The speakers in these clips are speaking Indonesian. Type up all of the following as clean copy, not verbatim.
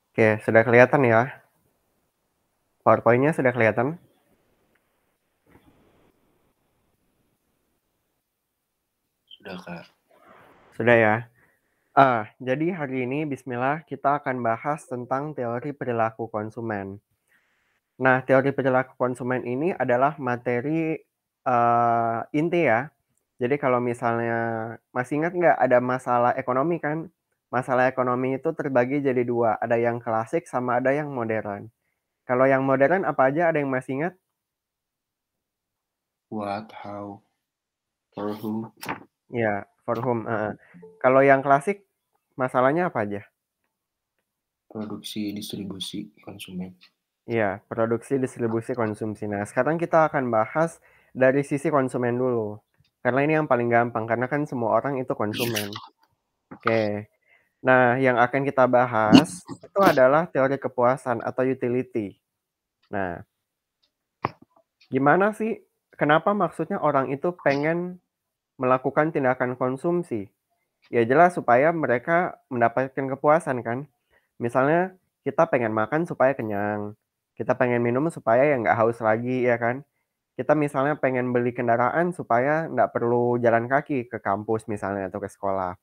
Oke, sudah kelihatan ya? PowerPoint-nya sudah kelihatan? Sudah, Kak. Sudah ya? Jadi hari ini bismillah kita akan bahas tentang teori perilaku konsumen. Nah, teori perilaku konsumen ini adalah materi, inti ya. Jadi kalau misalnya masih ingat nggak ada masalah ekonomi kan? Masalah ekonomi itu terbagi jadi 2, ada yang klasik sama ada yang modern. Kalau yang modern apa aja, ada yang masih ingat? What, how, for who, Iya, for whom, heeh. Kalau yang klasik masalahnya apa aja? produksi, distribusi, konsumen. Iya, produksi, distribusi, konsumsi. Nah, sekarang kita akan bahas dari sisi konsumen dulu. Karena ini yang paling gampang, karena kan semua orang itu konsumen. Oke. Nah, yang akan kita bahas itu adalah teori kepuasan atau utility. Nah, gimana sih, kenapa maksudnya orang itu pengen melakukan tindakan konsumsi? Ya jelas supaya mereka mendapatkan kepuasan kan. Misalnya kita pengen makan supaya kenyang, kita pengen minum supaya ya nggak haus lagi ya kan. Kita misalnya pengen beli kendaraan supaya nggak perlu jalan kaki ke kampus misalnya atau ke sekolah.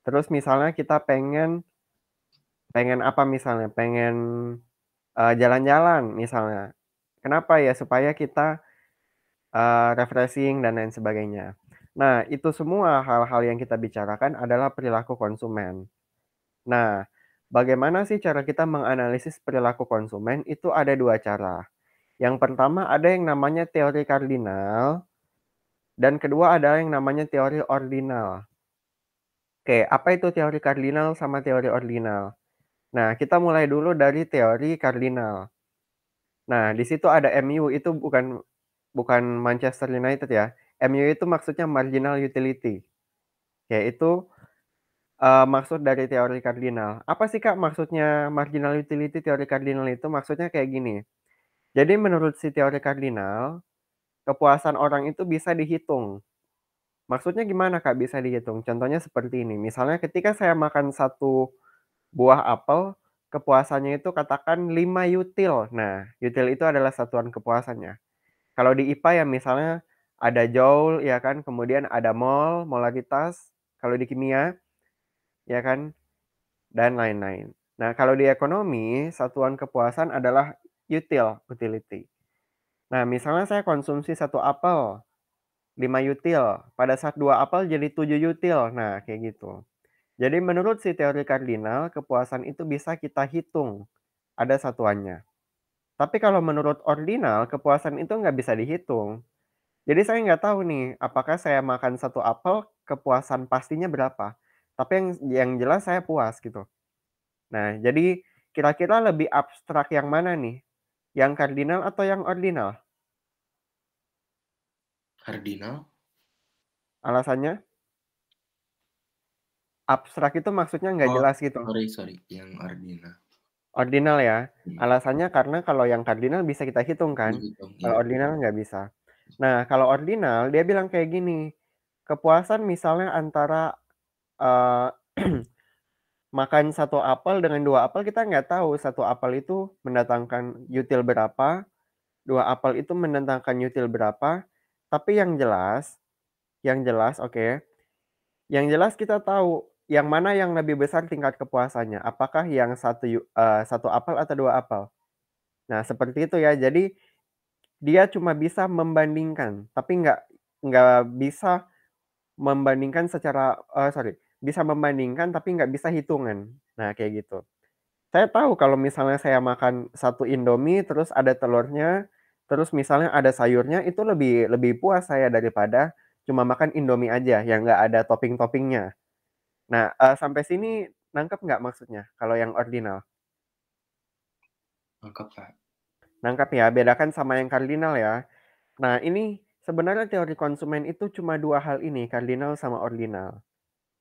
Terus misalnya kita pengen pengen apa misalnya, pengen, jalan-jalan misalnya. Kenapa ya? Supaya kita, refreshing dan lain sebagainya. Nah, itu semua hal-hal yang kita bicarakan adalah perilaku konsumen. Nah, bagaimana sih cara kita menganalisis perilaku konsumen? Itu ada 2 cara. Yang pertama ada yang namanya teori kardinal, dan kedua ada yang namanya teori ordinal. Oke, apa itu teori kardinal sama teori ordinal? Nah, kita mulai dulu dari teori kardinal. Nah, di situ ada MU, itu bukan bukan Manchester United ya. MU itu maksudnya marginal utility, yaitu, maksud dari teori kardinal. Apa sih, Kak, maksudnya marginal utility teori kardinal itu? Maksudnya kayak gini, jadi menurut si teori kardinal, kepuasan orang itu bisa dihitung. Maksudnya gimana, Kak, bisa dihitung? Contohnya seperti ini, misalnya ketika saya makan satu buah apel, kepuasannya itu katakan 5 util. Nah, util itu adalah satuan kepuasannya. Kalau di IPA ya misalnya ada joule ya kan, kemudian ada mol, molaritas, kalau di kimia ya kan, dan lain-lain. Nah, kalau di ekonomi, satuan kepuasan adalah util, utility. Nah, misalnya saya konsumsi satu apel, 5 util, pada saat 2 apel jadi 7 util. Nah, kayak gitu. Jadi menurut si teori kardinal, kepuasan itu bisa kita hitung, ada satuannya. Tapi kalau menurut ordinal, kepuasan itu nggak bisa dihitung. Jadi saya nggak tahu nih, apakah saya makan satu apel, kepuasan pastinya berapa. Tapi yang jelas saya puas gitu. Nah, jadi kira-kira lebih abstrak yang mana nih? Yang kardinal atau yang ordinal? Kardinal, Alasannya? Abstrak itu maksudnya nggak oh, jelas gitu. sorry, yang ordinal. Ordinal ya? Hmm, Alasannya karena kalau yang kardinal bisa kita hitung kan, dihitung, kalau ya. ordinal nggak bisa. Nah, kalau ordinal dia bilang kayak gini, kepuasan misalnya antara, eee, makan satu apel dengan 2 apel kita nggak tahu satu apel itu mendatangkan util berapa, 2 apel itu mendatangkan util berapa, tapi yang jelas oke, yang jelas kita tahu yang mana yang lebih besar tingkat kepuasannya, apakah yang satu apel atau 2 apel. Nah, seperti itu ya. Jadi, dia cuma bisa membandingkan, tapi nggak bisa membandingkan secara sorry, bisa membandingkan tapi nggak bisa hitungan. Nah, kayak gitu. Saya tahu kalau misalnya saya makan satu Indomie, terus ada telurnya, terus misalnya ada sayurnya, itu lebih lebih puas saya daripada cuma makan Indomie aja yang nggak ada topping-toppingnya. Nah, sampai sini nangkep nggak maksudnya kalau yang ordinal? Lengkap, Kak. Nangkep ya? Bedakan sama yang kardinal ya. Nah, ini sebenarnya teori konsumen itu cuma 2 hal ini, kardinal sama ordinal.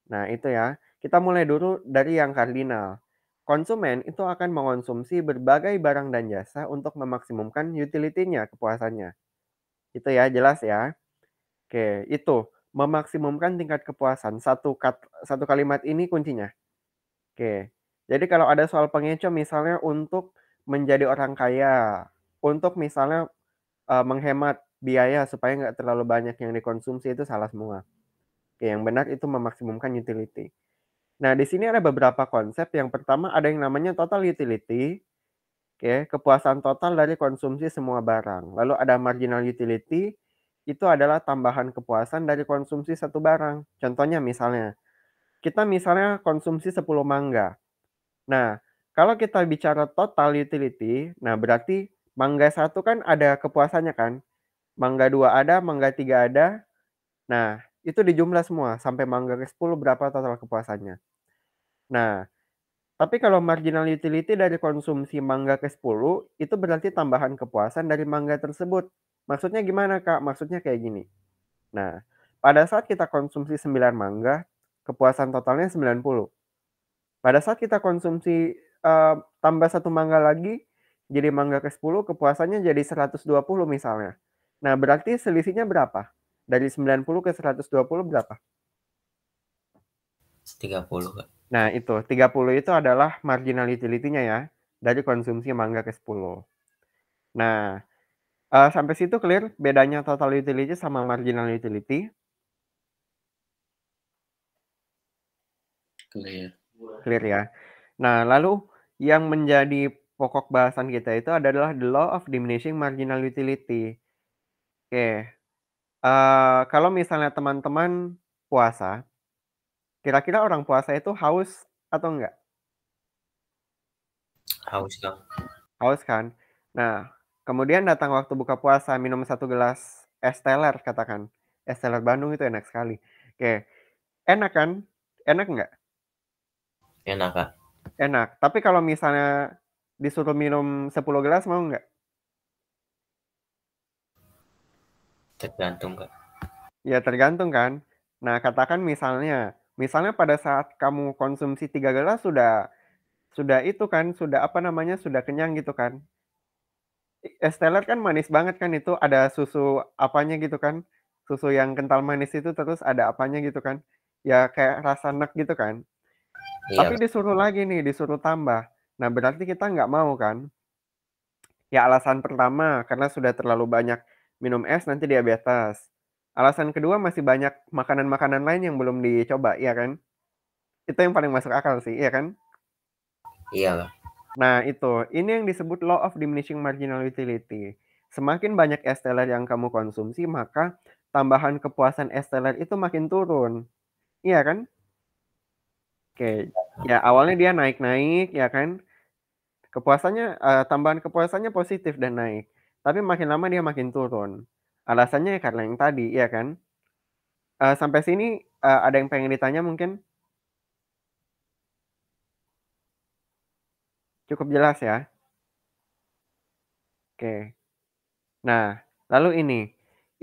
Nah, itu ya. Kita mulai dulu dari yang kardinal. Konsumen itu akan mengonsumsi berbagai barang dan jasa untuk memaksimumkan utility-nya, kepuasannya. Itu ya, jelas ya? Oke, itu memaksimumkan tingkat kepuasan. Satu kalimat ini kuncinya. Oke. Jadi kalau ada soal pengecoh misalnya untuk menjadi orang kaya, untuk misalnya, menghemat biaya supaya nggak terlalu banyak yang dikonsumsi itu salah semua. Oke, yang benar itu memaksimumkan utility. Nah, di sini ada beberapa konsep. Yang pertama ada yang namanya total utility, oke, kepuasan total dari konsumsi semua barang. Lalu ada marginal utility, itu adalah tambahan kepuasan dari konsumsi satu barang. Contohnya misalnya, kita misalnya konsumsi 10 mangga. Nah, kalau kita bicara total utility, nah berarti mangga satu kan ada kepuasannya kan, mangga 2 ada, mangga 3 ada. Nah, itu dijumlah semua sampai mangga ke-10 berapa total kepuasannya. Nah, tapi kalau marginal utility dari konsumsi mangga ke-10, itu berarti tambahan kepuasan dari mangga tersebut. Maksudnya gimana, Kak? Maksudnya kayak gini. Nah, pada saat kita konsumsi 9 mangga, kepuasan totalnya 90. Pada saat kita konsumsi, tambah 1 mangga lagi, jadi mangga ke-10 kepuasannya jadi 120 misalnya. Nah, berarti selisihnya berapa? Dari 90 ke 120 berapa? 30, Kak. Nah, itu 30 itu adalah marginal utility-nya ya, dari konsumsi mangga ke-10. Nah, sampai situ clear bedanya total utility sama marginal utility? Clear. Clear ya. Nah, lalu yang menjadi pokok bahasan kita itu adalah the law of diminishing marginal utility. Oke, kalau misalnya teman-teman puasa, kira-kira orang puasa itu haus atau enggak? Haus, Kak. Haus kan? Nah, kemudian datang waktu buka puasa, minum 1 gelas es teler katakan. Es teler Bandung itu enak sekali. Oke, enak kan? Enak enggak? Enak, Kak. Enak. Tapi kalau misalnya disuruh minum 10 gelas mau enggak? Tergantung, Kak. Ya tergantung kan. Nah, katakan misalnya pada saat kamu konsumsi 3 gelas sudah itu kan, sudah apa namanya, sudah kenyang gitu kan. Es teler kan manis banget kan itu, ada susu apanya gitu kan, susu yang kental manis itu terus ada apanya gitu kan. Ya kayak rasa nek gitu kan. Iya, Tapi Kak. disuruh lagi nih, disuruh tambah. Nah, berarti kita nggak mau kan. Ya alasan pertama karena sudah terlalu banyak minum es nanti diabetes. Alasan kedua masih banyak makanan-makanan lain yang belum dicoba, iya kan? Itu yang paling masuk akal sih, iya kan? Iya, Kak. Nah itu, ini yang disebut law of diminishing marginal utility. Semakin banyak es teler yang kamu konsumsi, maka tambahan kepuasan es teler itu makin turun. Iya kan? Oke, ya awalnya dia naik-naik, ya kan? Kepuasannya, tambahan kepuasannya positif dan naik. Tapi makin lama dia makin turun. Alasannya ya karena yang tadi, iya kan? Sampai sini, ada yang pengen ditanya mungkin? Cukup jelas ya? Oke. Nah, lalu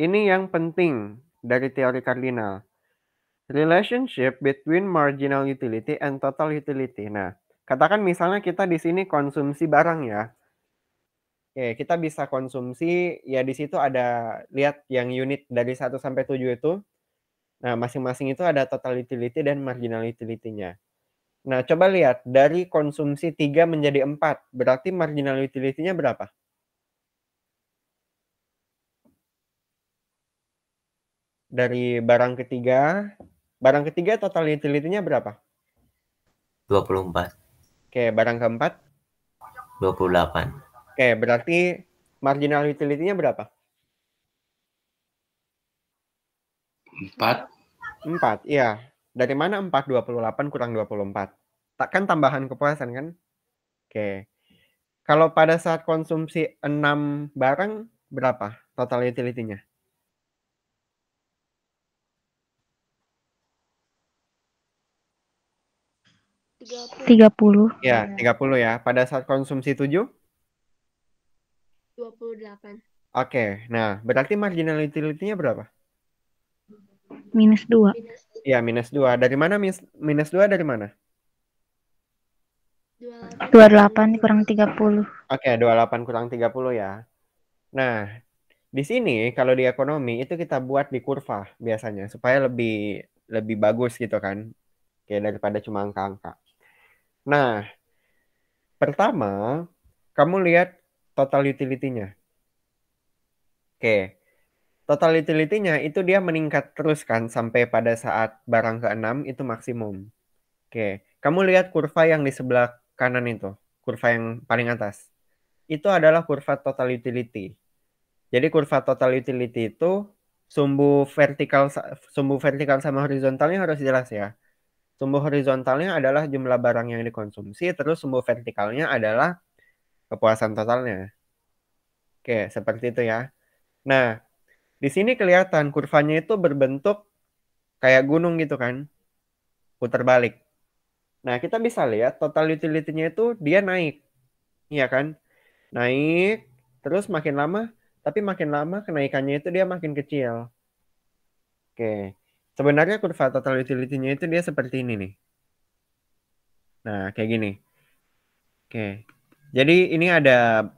ini yang penting dari teori kardinal. Relationship between marginal utility and total utility. Nah, katakan misalnya kita di sini konsumsi barang ya. Oke, kita bisa konsumsi ya di situ ada lihat yang unit dari 1 sampai 7 itu. Nah, masing-masing itu ada total utility dan marginal utility-nya. Nah, coba lihat dari konsumsi 3 menjadi 4, berarti marginal utility-nya berapa? Dari barang ketiga total utility-nya berapa? 24. Oke, barang keempat? 28. Oke, berarti marginal utility-nya berapa? 4. 4, iya. Dari mana 4? 28 kurang 24. Kan tambahan kepuasan kan? Oke. Kalau pada saat konsumsi 6 barang, berapa total utility-nya? 30. Ya, 30 ya. Pada saat konsumsi 7? 28. Oke. Nah, berarti marginal utility-nya berapa? Minus 2. Iya, minus 2. Dari mana minus 2 dari mana? 28 kurang 30. Oke, 28 kurang 30 ya. Nah, di sini kalau di ekonomi itu kita buat di kurva biasanya supaya lebih bagus gitu kan. Kayak daripada cuma angka-angka. Nah, pertama, kamu lihat total utility-nya. Oke, total utility-nya itu dia meningkat terus kan sampai pada saat barang ke-6 itu maksimum. Oke, kamu lihat kurva yang di sebelah kanan itu, kurva yang paling atas. Itu adalah kurva total utility. Jadi kurva total utility itu sumbu vertikal sama horizontalnya harus jelas ya. Sumbu horizontalnya adalah jumlah barang yang dikonsumsi, terus sumbu vertikalnya adalah kepuasan totalnya. Oke, seperti itu ya. Nah, di sini kelihatan kurvanya itu berbentuk kayak gunung gitu kan, putar balik. Nah, kita bisa lihat total utility-nya itu dia naik, iya kan? Naik, terus makin lama, tapi makin lama kenaikannya itu dia makin kecil. Oke, sebenarnya kurva total utility-nya itu dia seperti ini nih. Nah, kayak gini. Oke, jadi ini ada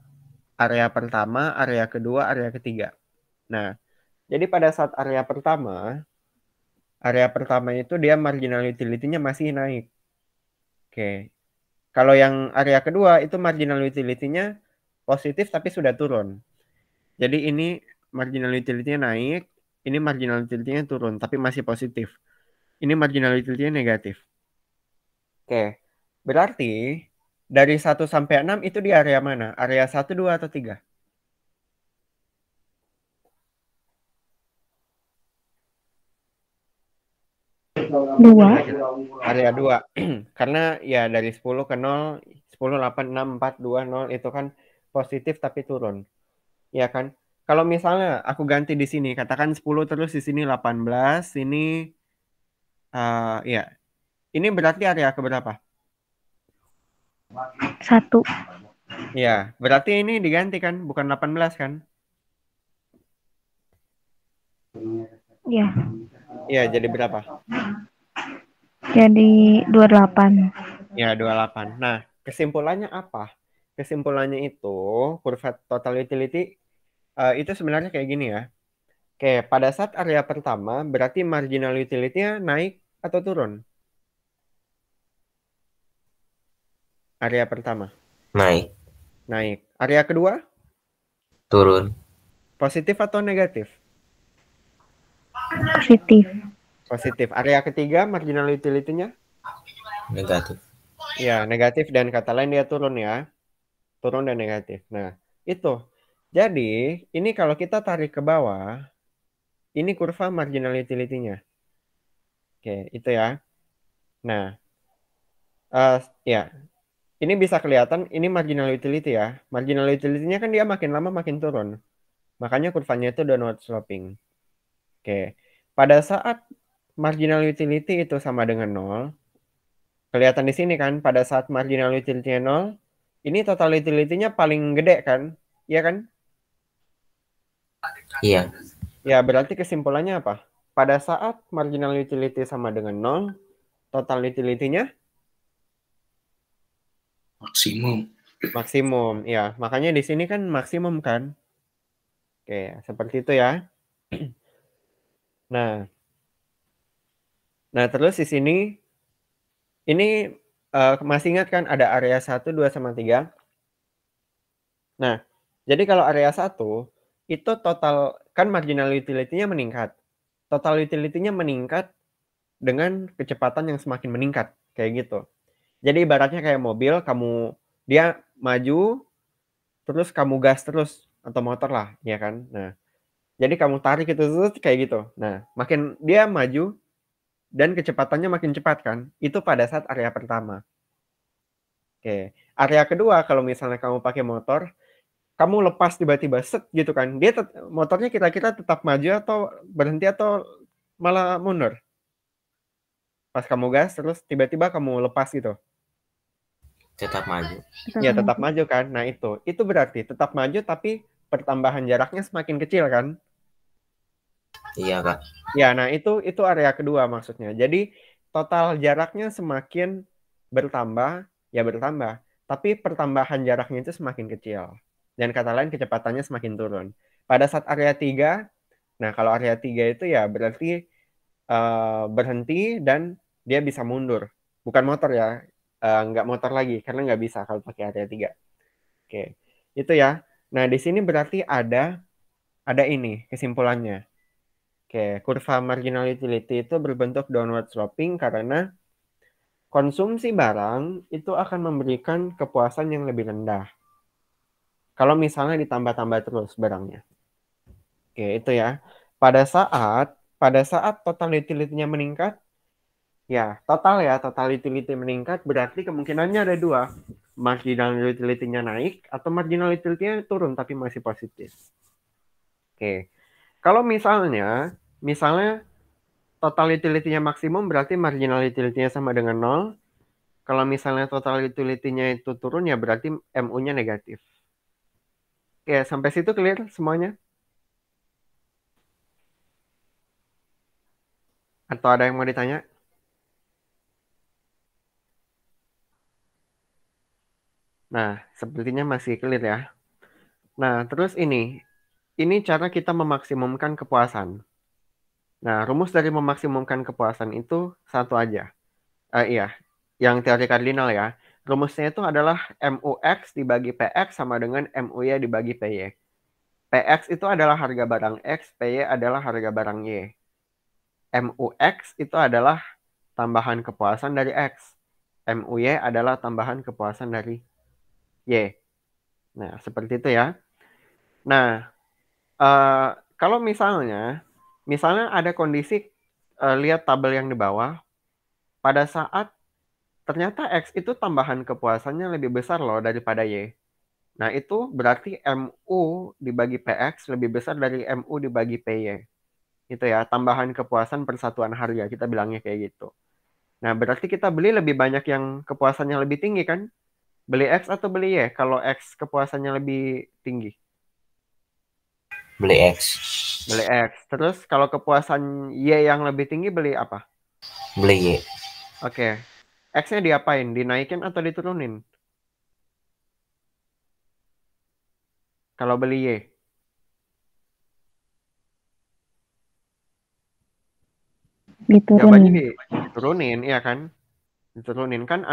area pertama, area kedua, area ketiga. Nah, jadi pada saat area pertama itu dia marginal utility-nya masih naik. Oke, kalau yang area kedua itu marginal utility-nya positif tapi sudah turun. Jadi ini marginal utility-nya naik, ini marginal utility-nya turun tapi masih positif. Ini marginal utility-nya negatif. Oke, berarti dari 1 sampai 6 itu di area mana? Area 1, 2, atau 3? Dua. Area 2. Karena ya dari 10 ke 0, 10, 8, 6, 4, 2, 0 itu kan positif tapi turun. Ya kan? Kalau misalnya aku ganti di sini, katakan 10 terus di sini 18, sini ya. Ini berarti area keberapa? 1. Ya, berarti ini diganti kan, bukan 18 kan? Ya. Iya, jadi berapa? Jadi 28. Ya, 28. Nah, kesimpulannya apa? Kesimpulannya itu, kurva total utility itu sebenarnya kayak gini ya. Oke, pada saat area pertama, berarti marginal utility-nya naik atau turun? Area pertama, Naik. naik. Area kedua, Turun. positif atau negatif? Positif. Positif. Area ketiga, marginal utility-nya? Negatif. Ya, negatif dan kata lain dia turun ya. Turun dan negatif. Nah, itu. Jadi, ini kalau kita tarik ke bawah, ini kurva marginal utility-nya. Oke, itu ya. Nah, ya, ini bisa kelihatan, ini marginal utility ya. Marginal utility-nya kan dia makin lama makin turun. Makanya kurvanya itu downward sloping. Oke, pada saat marginal utility itu sama dengan 0, kelihatan di sini kan, pada saat marginal utility-nya 0, ini total utility-nya paling gede kan? Iya kan? Iya. Ya, berarti kesimpulannya apa? Pada saat marginal utility sama dengan 0, total utility-nya Maksimum. maksimum. Ya, makanya di sini kan maksimum kan? Oke, seperti itu ya. Nah, terus di sini ini masih ingat kan ada area 1, 2, sama 3? Nah, jadi kalau area 1 itu total kan marginal utility-nya meningkat. Total utility-nya meningkat dengan kecepatan yang semakin meningkat, kayak gitu. Jadi ibaratnya kayak mobil, dia maju, terus kamu gas terus, atau motor lah, ya kan? Nah, jadi kamu tarik itu terus kayak gitu. Nah, makin dia maju dan kecepatannya makin cepat kan? Itu pada saat area pertama. Oke, area kedua kalau misalnya kamu pakai motor, kamu lepas tiba-tiba set gitu kan? Motornya kira-kira tetap maju atau berhenti atau malah mundur? Pas kamu gas terus tiba-tiba kamu lepas gitu. Tetap maju. Ya tetap maju kan? Nah itu berarti tetap maju tapi pertambahan jaraknya semakin kecil kan? Iya, Kak. Ya, nah itu area kedua maksudnya. Jadi total jaraknya semakin bertambah, ya bertambah. Tapi pertambahan jaraknya itu semakin kecil. Dan kata lain kecepatannya semakin turun. Pada saat area 3, nah kalau area 3 itu ya berarti berhenti dan dia bisa mundur. Bukan motor ya, nggak muter lagi karena nggak bisa kalau pakai area 3. Oke, itu ya. Nah, di sini berarti ada ini kesimpulannya. Oke, kurva marginal utility itu berbentuk downward sloping karena konsumsi barang itu akan memberikan kepuasan yang lebih rendah. Kalau misalnya ditambah-tambah terus barangnya. Oke, itu ya. Pada saat total utility-nya meningkat, ya, total utility meningkat berarti kemungkinannya ada dua. Marginal utility-nya naik atau marginal utility-nya turun tapi masih positif. Oke. Kalau misalnya total utility-nya maksimum berarti marginal utility-nya sama dengan 0. Kalau misalnya total utility-nya itu turun ya berarti MU-nya negatif. Oke, sampai situ clear semuanya? Atau ada yang mau ditanya? Nah, sepertinya masih clear ya. Nah, terus ini cara kita memaksimumkan kepuasan. Nah, rumus dari memaksimumkan kepuasan itu satu aja. Iya, yang teori kardinal ya. Rumusnya itu adalah MUX dibagi PX sama dengan MUY dibagi PY. PX itu adalah harga barang X, PY adalah harga barang Y. MUX itu adalah tambahan kepuasan dari X. MUY adalah tambahan kepuasan dari Y. Nah, seperti itu ya. Nah, kalau misalnya ada kondisi, lihat tabel yang di bawah, pada saat ternyata X itu tambahan kepuasannya lebih besar loh daripada Y. Nah, itu berarti MU dibagi PX lebih besar dari MU dibagi PY. Itu ya, tambahan kepuasan persatuan harga, kita bilangnya kayak gitu. Nah, berarti kita beli lebih banyak yang kepuasannya lebih tinggi kan? Beli X atau beli Y kalau X kepuasannya lebih tinggi? Beli X. Beli X. Terus kalau kepuasan Y yang lebih tinggi beli apa? Beli Y. Oke. X-nya diapain? Dinaikin atau diturunin? Kalau beli Y. Jawabannya Diturunin. diturunin, iya kan? Diturunin kan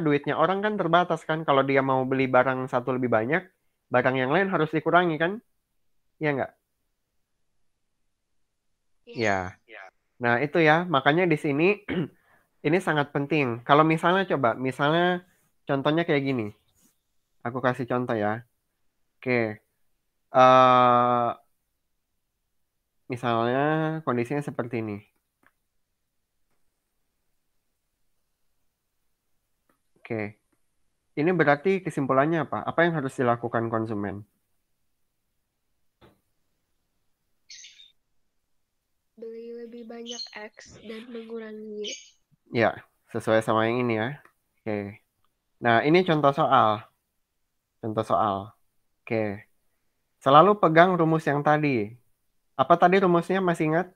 duitnya orang kan terbatas kan. Kalau dia mau beli barang satu lebih banyak, barang yang lain harus dikurangi kan? Iya nggak? Ya. Nah, itu ya. Makanya di sini ini sangat penting. Kalau misalnya contohnya kayak gini. Aku kasih contoh ya. Oke. Misalnya kondisinya seperti ini. Oke. Ini berarti kesimpulannya apa? Apa yang harus dilakukan konsumen? Beli lebih banyak X dan mengurangi Y. Ya, sesuai sama yang ini ya. Oke. Nah, ini contoh soal. Oke. Selalu pegang rumus yang tadi. Apa tadi rumusnya, masih ingat?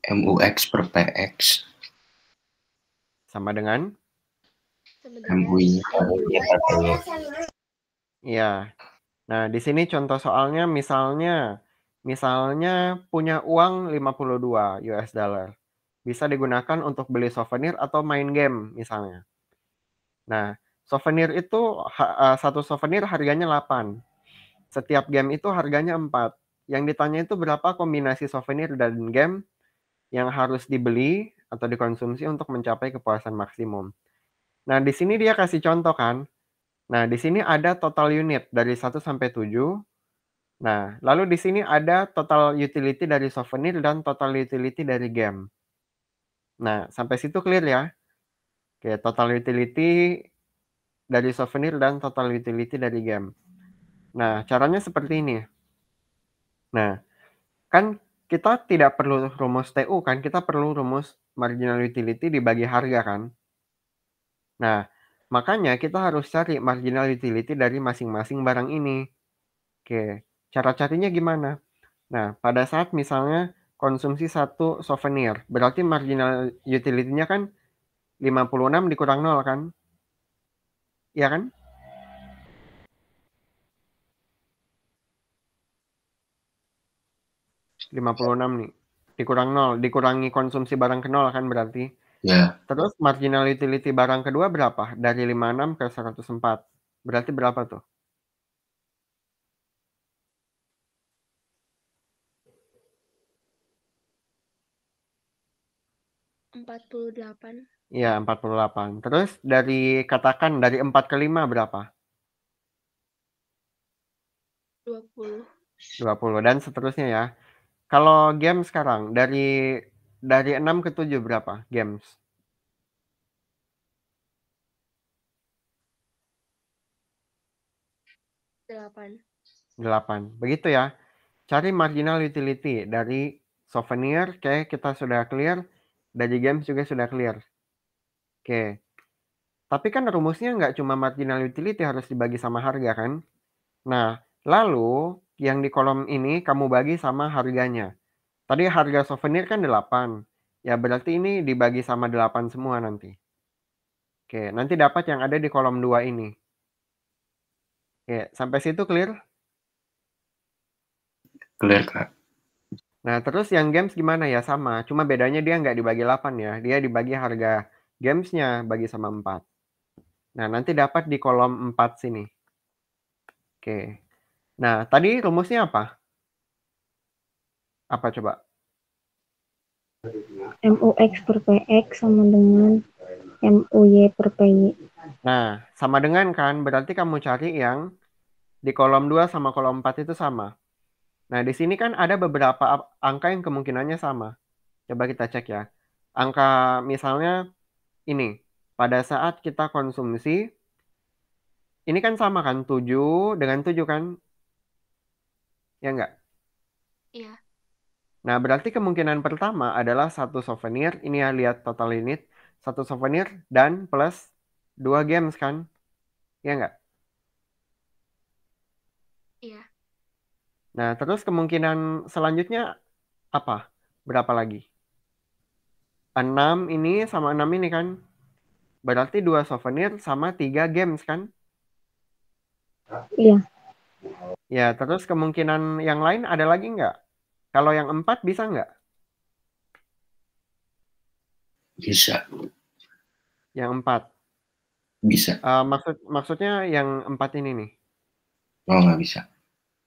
MUX per PX. Sama dengan? Sama dengan MUY. Iya. Nah, di sini contoh soalnya misalnya punya uang 52 US dollar. Bisa digunakan untuk beli souvenir atau main game misalnya. Nah, souvenir itu satu souvenir harganya 8. Setiap game itu harganya 4. Yang ditanya itu berapa kombinasi souvenir dan game yang harus dibeli atau dikonsumsi untuk mencapai kepuasan maksimum. Nah, di sini dia kasih contoh kan. Nah, di sini ada total unit dari 1 sampai 7. Nah, lalu di sini ada total utility dari souvenir dan total utility dari game. Nah, sampai situ clear ya? Oke, total utility dari souvenir dan total utility dari game. Nah, caranya seperti ini. Nah, kan kita tidak perlu rumus TU kan, kita perlu rumus marginal utility dibagi harga kan. Nah, makanya kita harus cari marginal utility dari masing-masing barang ini. Oke, cara carinya gimana? Nah, pada saat misalnya konsumsi satu souvenir, berarti marginal utility-nya kan 56 dikurang 0 kan? Iya kan? Lima puluh enam nih. Dikurang 0, dikurangi konsumsi barang ke 0 kan berarti. Ya, Terus marginal utility barang kedua berapa? Dari 56 ke 104. Berarti berapa tuh? $48. Iya, 48. Terus katakan dari 4 ke 5 berapa? 20. 20 dan seterusnya ya. Kalau game sekarang dari 6 ke 7 berapa games? 8. 8. Begitu ya. Cari marginal utility dari souvenir, oke, kita sudah clear. Dari games juga sudah clear. Oke. Tapi kan rumusnya nggak cuma marginal utility harus dibagi sama harga kan? Nah, lalu yang di kolom ini kamu bagi sama harganya. Tadi harga souvenir kan 8. Ya berarti ini dibagi sama 8 semua nanti. Oke, nanti dapat yang ada di kolom 2 ini. Oke, sampai situ clear? clear Kak. Nah, terus yang games gimana ya? Sama, cuma bedanya dia nggak dibagi 8 ya. Dia dibagi harga gamesnya bagi sama 4. Nah, nanti dapat di kolom 4 sini. Oke. Nah, tadi rumusnya apa? Apa coba? MUX per PX sama dengan MUY per PY. Nah, sama dengan kan? Berarti kamu cari yang di kolom 2 sama kolom 4 itu sama. Nah, di sini kan ada beberapa angka yang kemungkinannya sama. Coba kita cek ya. Angka misalnya ini. Pada saat kita konsumsi, ini kan sama kan? 7 dengan 7 kan? Ya enggak? Iya. Nah, berarti kemungkinan pertama adalah satu souvenir. Ini ya, lihat total unit. Satu souvenir dan plus 2 games kan? Ya enggak? Iya. Nah, terus kemungkinan selanjutnya apa? Berapa lagi? 6 ini sama 6 ini kan? Berarti 2 souvenir sama 3 games kan? Iya. Ya, terus kemungkinan yang lain ada lagi nggak? Kalau yang 4 bisa nggak? Bisa, Yang 4. bisa. Maksudnya yang 4 ini nih. Oh, nggak bisa.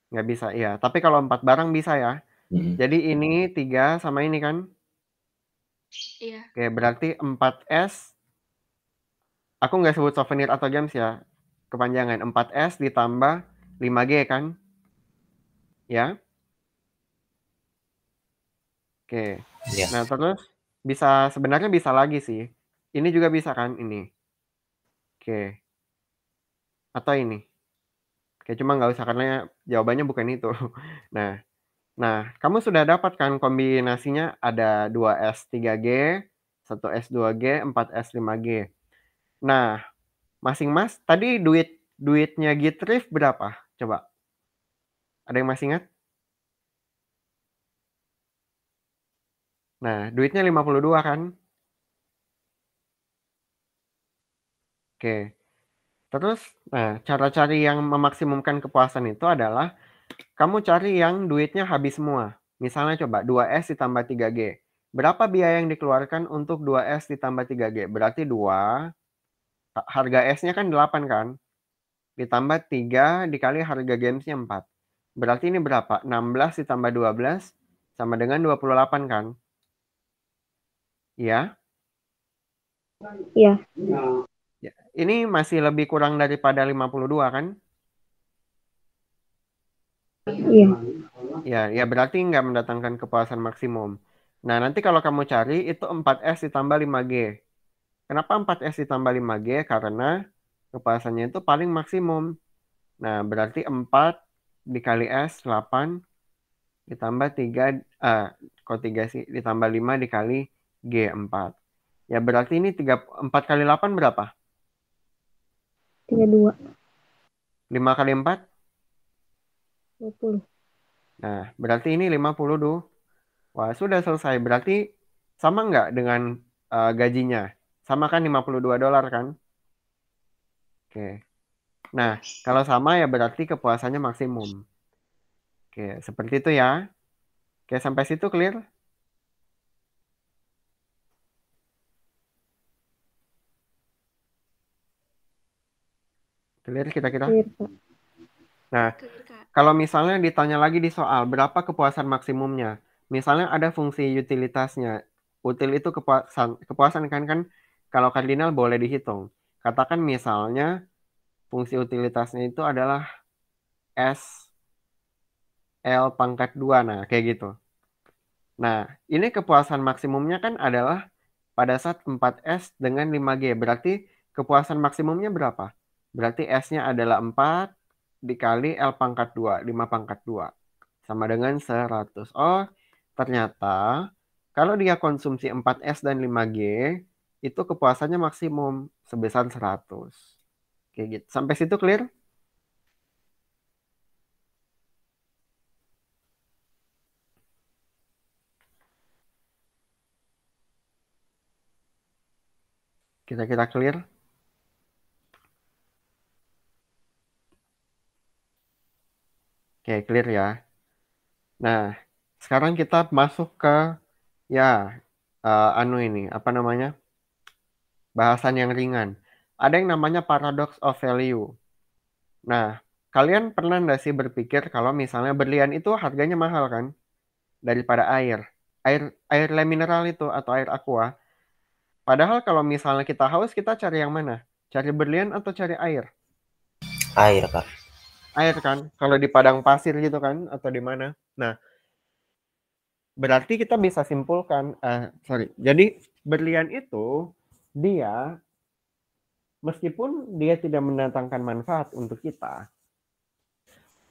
Nggak bisa, ya. Tapi kalau 4 barang bisa ya. Hmm. Jadi ini 3 sama ini kan? Iya. Oke, berarti 4S. Aku nggak sebut souvenir atau games ya. Kepanjangan 4S ditambah 5G kan? Ya. Oke. Ya. Nah, terus sebenarnya bisa lagi sih. Ini juga bisa kan ini. Oke. Atau ini. Oke, cuma nggak usah karena jawabannya bukan itu. Nah, kamu sudah dapat kan kombinasinya ada 2S 3G, 1S 2G, 4S 5G. Nah, tadi duitnya Gitrif berapa? Coba. Ada yang masih ingat? Nah, duitnya 52 kan? Oke. Terus, nah, cara cari yang memaksimumkan kepuasan itu adalah kamu cari yang duitnya habis semua. Misalnya coba 2S ditambah 3G. Berapa biaya yang dikeluarkan untuk 2S ditambah 3G? Berarti 2, harga S-nya kan 8 kan? Ditambah 3 dikali harga gamesnya 4. Berarti ini berapa? 16 ditambah 12 sama dengan 28 kan? Iya? Iya. Ya. Ini masih lebih kurang daripada 52 kan? Iya. Ya berarti nggak mendatangkan kepuasan maksimum. Nah, nanti kalau kamu cari itu 4S ditambah 5G. Kenapa 4S ditambah 5G? Karena kepuasannya itu paling maksimum. Nah, berarti 4 dikali S 8 ditambah 3 kok 3 sih? Ditambah 5 dikali G 4. Ya berarti ini 4 kali 8 berapa? 32. 5 kali 4? 20. Nah, berarti ini 50 tuh. Wah, sudah selesai. Berarti sama nggak dengan gajinya? Sama kan $52 kan? Oke. Nah, kalau sama ya berarti kepuasannya maksimum. Oke, seperti itu ya. Oke, sampai situ clear? Clear kira-kira? Clear, Kak. Nah, Clear, Kak. kalau misalnya ditanya lagi di soal, berapa kepuasan maksimumnya? Misalnya ada fungsi utilitasnya. Util itu kepuasan kan kalau kardinal boleh dihitung. Katakan misalnya fungsi utilitasnya itu adalah S L pangkat 2. Nah, kayak gitu. Nah, ini kepuasan maksimumnya kan adalah pada saat 4S dengan 5G. Berarti kepuasan maksimumnya berapa? Berarti S-nya adalah 4 dikali L pangkat 2, 5 pangkat 2. Sama dengan 100. Oh, ternyata kalau dia konsumsi 4S dan 5G, itu kepuasannya maksimum sebesar 100. Kayak gitu. Sampai situ clear? Kira-kira clear? Oke, clear ya. Nah, sekarang kita masuk ke ya ini apa namanya? Bahasan yang ringan. Ada yang namanya paradox of value. Nah, kalian pernah nggak sih berpikir kalau misalnya berlian itu harganya mahal kan daripada air? Air mineral itu atau air aqua. Padahal kalau misalnya kita haus, kita cari yang mana? Cari berlian atau cari air? Air, Kak. Air kan? Kalau di padang pasir gitu kan atau di mana? Nah, berarti kita bisa simpulkan, jadi berlian itu dia meskipun dia tidak mendatangkan manfaat untuk kita,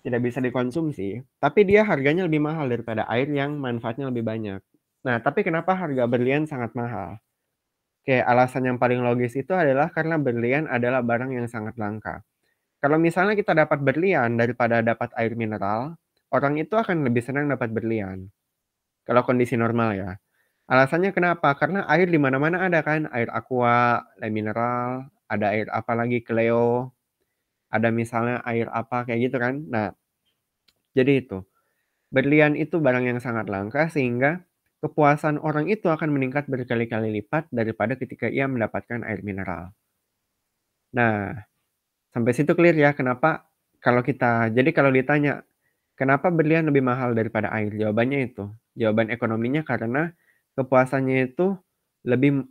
tidak bisa dikonsumsi, tapi dia harganya lebih mahal daripada air yang manfaatnya lebih banyak. Nah, tapi kenapa harga berlian sangat mahal? Oke, alasan yang paling logis itu adalah karena berlian adalah barang yang sangat langka. Kalau misalnya kita dapat berlian daripada dapat air mineral, orang itu akan lebih senang dapat berlian. Kalau kondisi normal ya. Alasannya kenapa? Karena air di mana-mana ada kan, air aqua, air mineral, ada air apa lagi, Cleo, ada misalnya air apa kayak gitu kan. Nah, jadi itu. Berlian itu barang yang sangat langka sehingga kepuasan orang itu akan meningkat berkali-kali lipat daripada ketika ia mendapatkan air mineral. Nah, sampai situ clear ya kenapa jadi kalau ditanya kenapa berlian lebih mahal daripada air? Jawabannya itu. Jawaban ekonominya karena kepuasannya itu lebih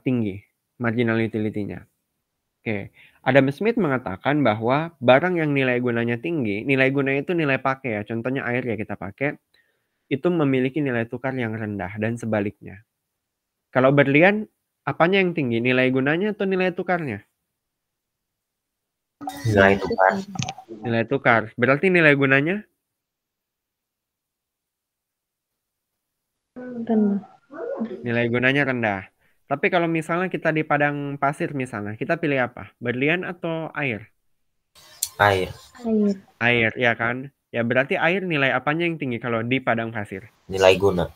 tinggi marginal utility-nya. Oke. Adam Smith mengatakan bahwa barang yang nilai gunanya tinggi, nilai gunanya itu nilai pakai ya. Contohnya air ya kita pakai, itu memiliki nilai tukar yang rendah dan sebaliknya. Kalau berlian, apanya yang tinggi? Nilai gunanya atau nilai tukarnya? Nilai tukar. Nilai tukar. Berarti nilai gunanya? Rendah. Nilai gunanya rendah. Tapi kalau misalnya kita di padang pasir misalnya, kita pilih apa? Berlian atau air? Air. Air. Air, ya kan? Ya berarti air nilai apanya yang tinggi kalau di padang pasir? Nilai guna.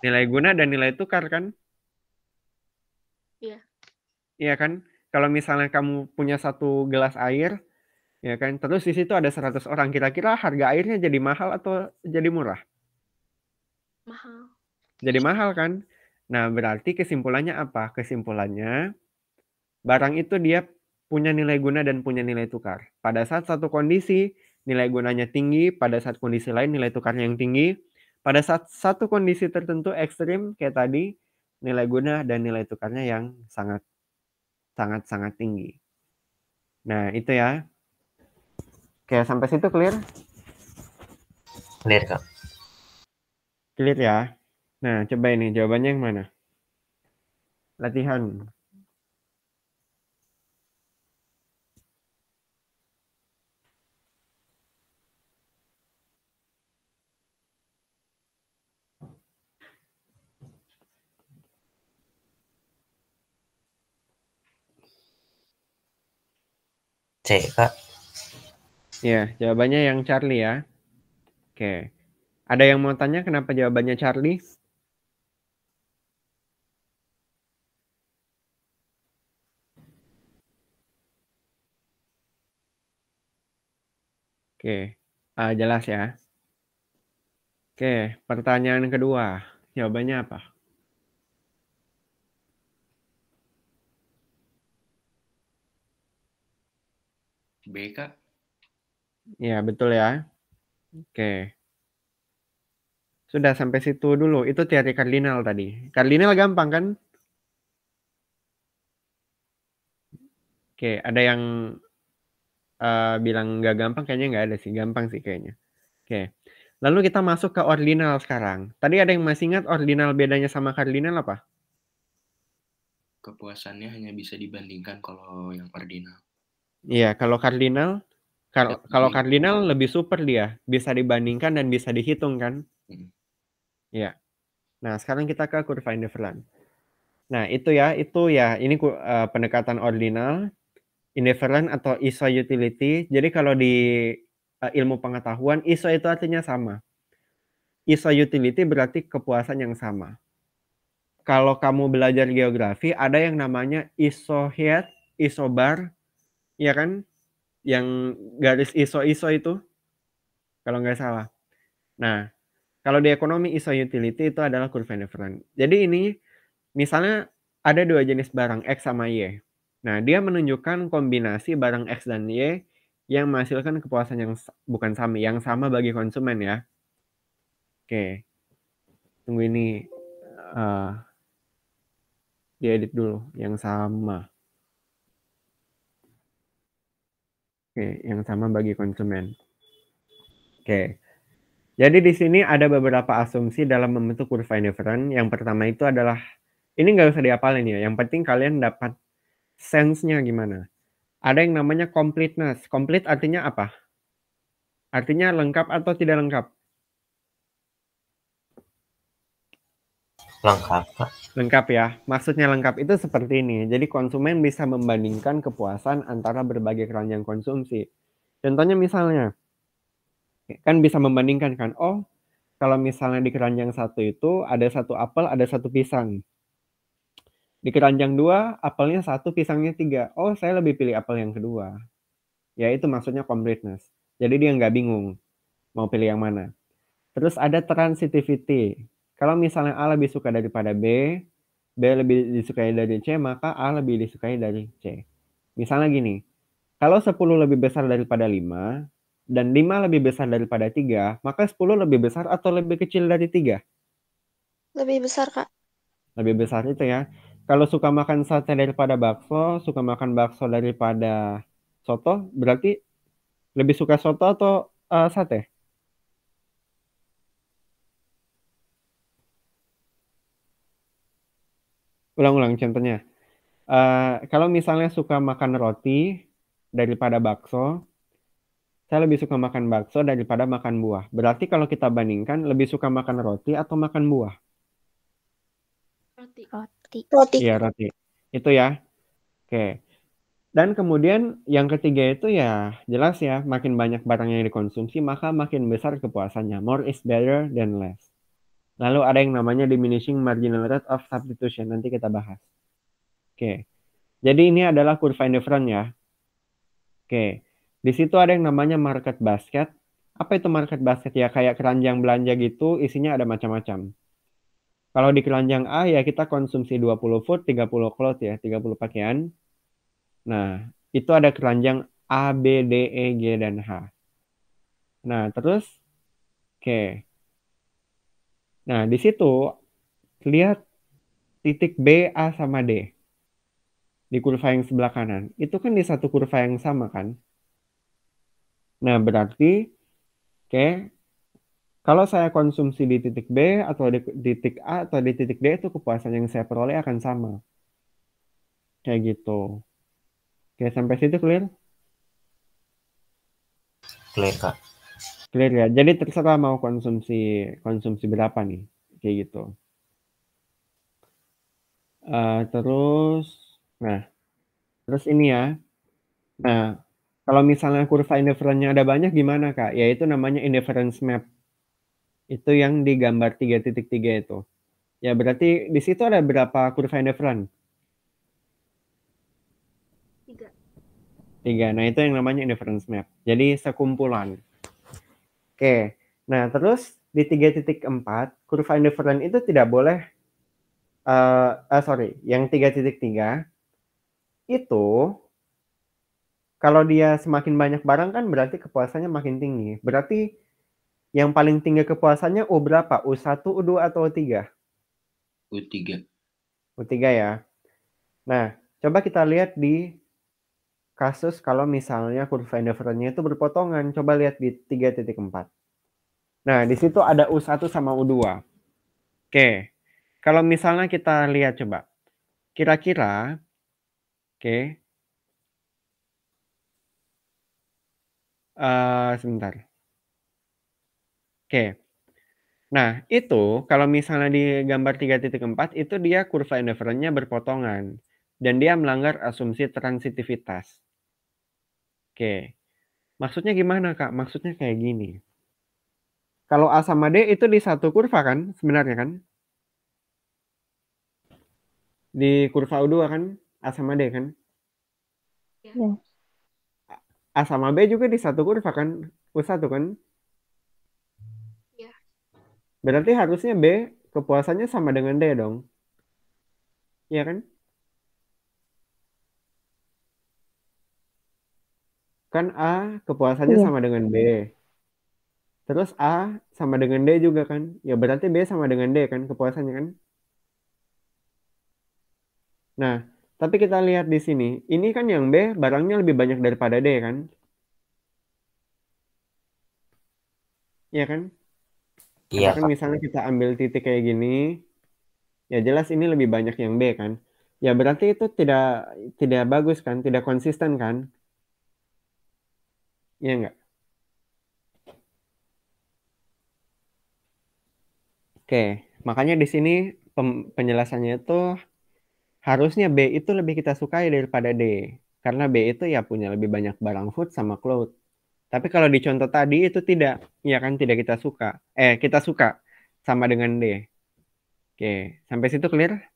Nilai guna dan nilai tukar kan? Iya. Iya kan? Kalau misalnya kamu punya satu gelas air, ya kan? Terus di situ ada 100 orang, kira-kira harga airnya jadi mahal atau jadi murah? Mahal. Jadi mahal kan? Nah, berarti kesimpulannya apa? Kesimpulannya, barang itu dia punya nilai guna dan punya nilai tukar. Pada saat satu kondisi, nilai gunanya tinggi, pada saat kondisi lain nilai tukarnya yang tinggi. Pada saat satu kondisi tertentu ekstrim kayak tadi, nilai guna dan nilai tukarnya yang sangat tinggi. Nah, itu ya. Oke, sampai situ clear? Clear, Kak. Clear ya. Nah, coba ini jawabannya yang mana? Latihan. C, Kak. Ya, jawabannya yang Charlie ya. Oke. Ada yang mau tanya kenapa jawabannya Charlie? Oke. Jelas ya. Oke, pertanyaan kedua. Jawabannya apa? B, Kak. Ya, betul ya. Oke. Sudah sampai situ dulu. Itu teori kardinal tadi. Kardinal gampang kan? Oke, ada yang bilang nggak gampang? Kayaknya nggak ada sih. Gampang sih kayaknya. Oke. Lalu kita masuk ke ordinal sekarang. Tadi ada yang masih ingat ordinal bedanya sama kardinal apa? Kepuasannya hanya bisa dibandingkan kalau yang kardinal. Iya, kalau kardinal lebih super dia, bisa dibandingkan dan bisa dihitung kan? Iya. Nah, sekarang kita ke kurva indifferent. Nah, itu ya, ini pendekatan ordinal, indifferent atau iso-utility. Jadi kalau di ilmu pengetahuan, iso itu artinya sama. Iso-utility berarti kepuasan yang sama. Kalau kamu belajar geografi, ada yang namanya isohet, isobar, ya kan? Yang garis iso-iso itu, kalau nggak salah. Nah, kalau di ekonomi iso-utility itu adalah kurva indifferent. Jadi ini, misalnya ada dua jenis barang, X sama Y. Nah, dia menunjukkan kombinasi barang X dan Y yang menghasilkan kepuasan yang bukan sama, yang sama bagi konsumen ya. Oke, tunggu ini diedit dulu, yang sama. Oke, yang sama bagi konsumen. Oke, jadi di sini ada beberapa asumsi dalam membentuk kurva indifferent. Yang pertama itu adalah, ini nggak usah dihafalin ya, yang penting kalian dapat sense-nya gimana. Ada yang namanya completeness. Complete artinya apa? Artinya lengkap atau tidak lengkap? Lengkap, Kak. Lengkap ya. Maksudnya lengkap itu seperti ini. Jadi konsumen bisa membandingkan kepuasan antara berbagai keranjang konsumsi. Contohnya misalnya, kan bisa membandingkan kan, oh kalau misalnya di keranjang satu itu ada satu apel, ada satu pisang. Di keranjang 2, apelnya 1, pisangnya 3. Oh, saya lebih pilih apel yang kedua. Ya, itu maksudnya completeness. Jadi dia nggak bingung mau pilih yang mana. Terus ada transitivity. Kalau misalnya A lebih suka daripada B, B lebih disukai dari C, maka A lebih disukai dari C. Misalnya gini, kalau 10 lebih besar daripada 5, dan 5 lebih besar daripada 3, maka 10 lebih besar atau lebih kecil dari 3? Lebih besar, Kak. Lebih besar itu ya. Kalau suka makan sate daripada bakso, suka makan bakso daripada soto, berarti lebih suka soto atau sate? Ulang-ulang contohnya. Kalau misalnya suka makan roti daripada bakso, saya lebih suka makan bakso daripada makan buah. Berarti kalau kita bandingkan, lebih suka makan roti atau makan buah? Roti. Iya, roti. Itu ya. Oke. Dan kemudian yang ketiga itu ya jelas ya, makin banyak barang yang dikonsumsi, maka makin besar kepuasannya. More is better than less. Lalu ada yang namanya diminishing marginal rate of substitution. Nanti kita bahas. Oke. Jadi ini adalah kurva indifferent ya. Oke. Di situ ada yang namanya market basket. Apa itu market basket ya? Kayak keranjang belanja gitu, isinya ada macam-macam. Kalau di keranjang A ya kita konsumsi 20 food, 30 cloth ya, 30 pakaian. Nah, itu ada keranjang A, B, D, E, G, dan H. Nah, terus, oke. Nah, di situ, lihat titik B, A, sama D. Di kurva yang sebelah kanan. Itu kan di satu kurva yang sama kan? Nah, berarti, oke, kalau saya konsumsi di titik B, atau di titik A, atau di titik D, itu kepuasan yang saya peroleh akan sama. Kayak gitu. Oke, sampai situ clear? Clear, Kak. Clear ya. Jadi terserah mau konsumsi berapa nih, kayak gitu. Terus ini ya. Nah, kalau misalnya kurva indifferentnya ada banyak gimana Kak? Yaitu namanya indifference map. Itu yang digambar 3.3 itu. Ya berarti di situ ada berapa kurva indifferent? 3. Nah, itu yang namanya indifference map. Jadi sekumpulan. Oke. Nah, terus di 3.4 kurva indifferent itu tidak boleh yang 3.3 itu Kalau dia semakin banyak barang kan berarti kepuasannya makin tinggi. Berarti yang paling tinggi kepuasannya U berapa? U1, U2 atau U3? U3. U3 ya. Nah, coba kita lihat di kasus kalau misalnya kurva indifferentnya itu berpotongan. Coba lihat di 3.4. Nah, di situ ada U1 sama U2. Oke. Kalau misalnya kita lihat coba. Kira-kira, oke. Sebentar. Oke. Nah, itu kalau misalnya di gambar 3.4 itu dia kurva indifferentnya berpotongan. Dan dia melanggar asumsi transitivitas. Oke. Maksudnya gimana, Kak? Maksudnya kayak gini. Kalau A sama D itu di satu kurva kan sebenarnya kan? Di kurva U2 kan? A sama D kan? Ya. A sama B juga di satu kurva kan? U1 kan? Ya. Berarti harusnya B kepuasannya sama dengan D dong. Iya kan? Kan A kepuasannya Iya. sama dengan B. Terus A sama dengan D juga kan? Ya berarti B sama dengan D kan kepuasannya kan? Nah, tapi kita lihat di sini. Ini kan yang B barangnya lebih banyak daripada D kan? Iya kan? Iya, Katakan Kak. misalnya kita ambil titik kayak gini. Ya jelas ini lebih banyak yang B kan? Ya berarti itu tidak bagus kan? Tidak konsisten kan? Iya enggak? Oke, makanya di sini penjelasannya itu harusnya B itu lebih kita sukai daripada D. Karena B itu ya punya lebih banyak barang food sama cloth. Tapi kalau di contoh tadi itu tidak, ya kan tidak kita suka. Kita suka sama dengan D. Oke, sampai situ clear?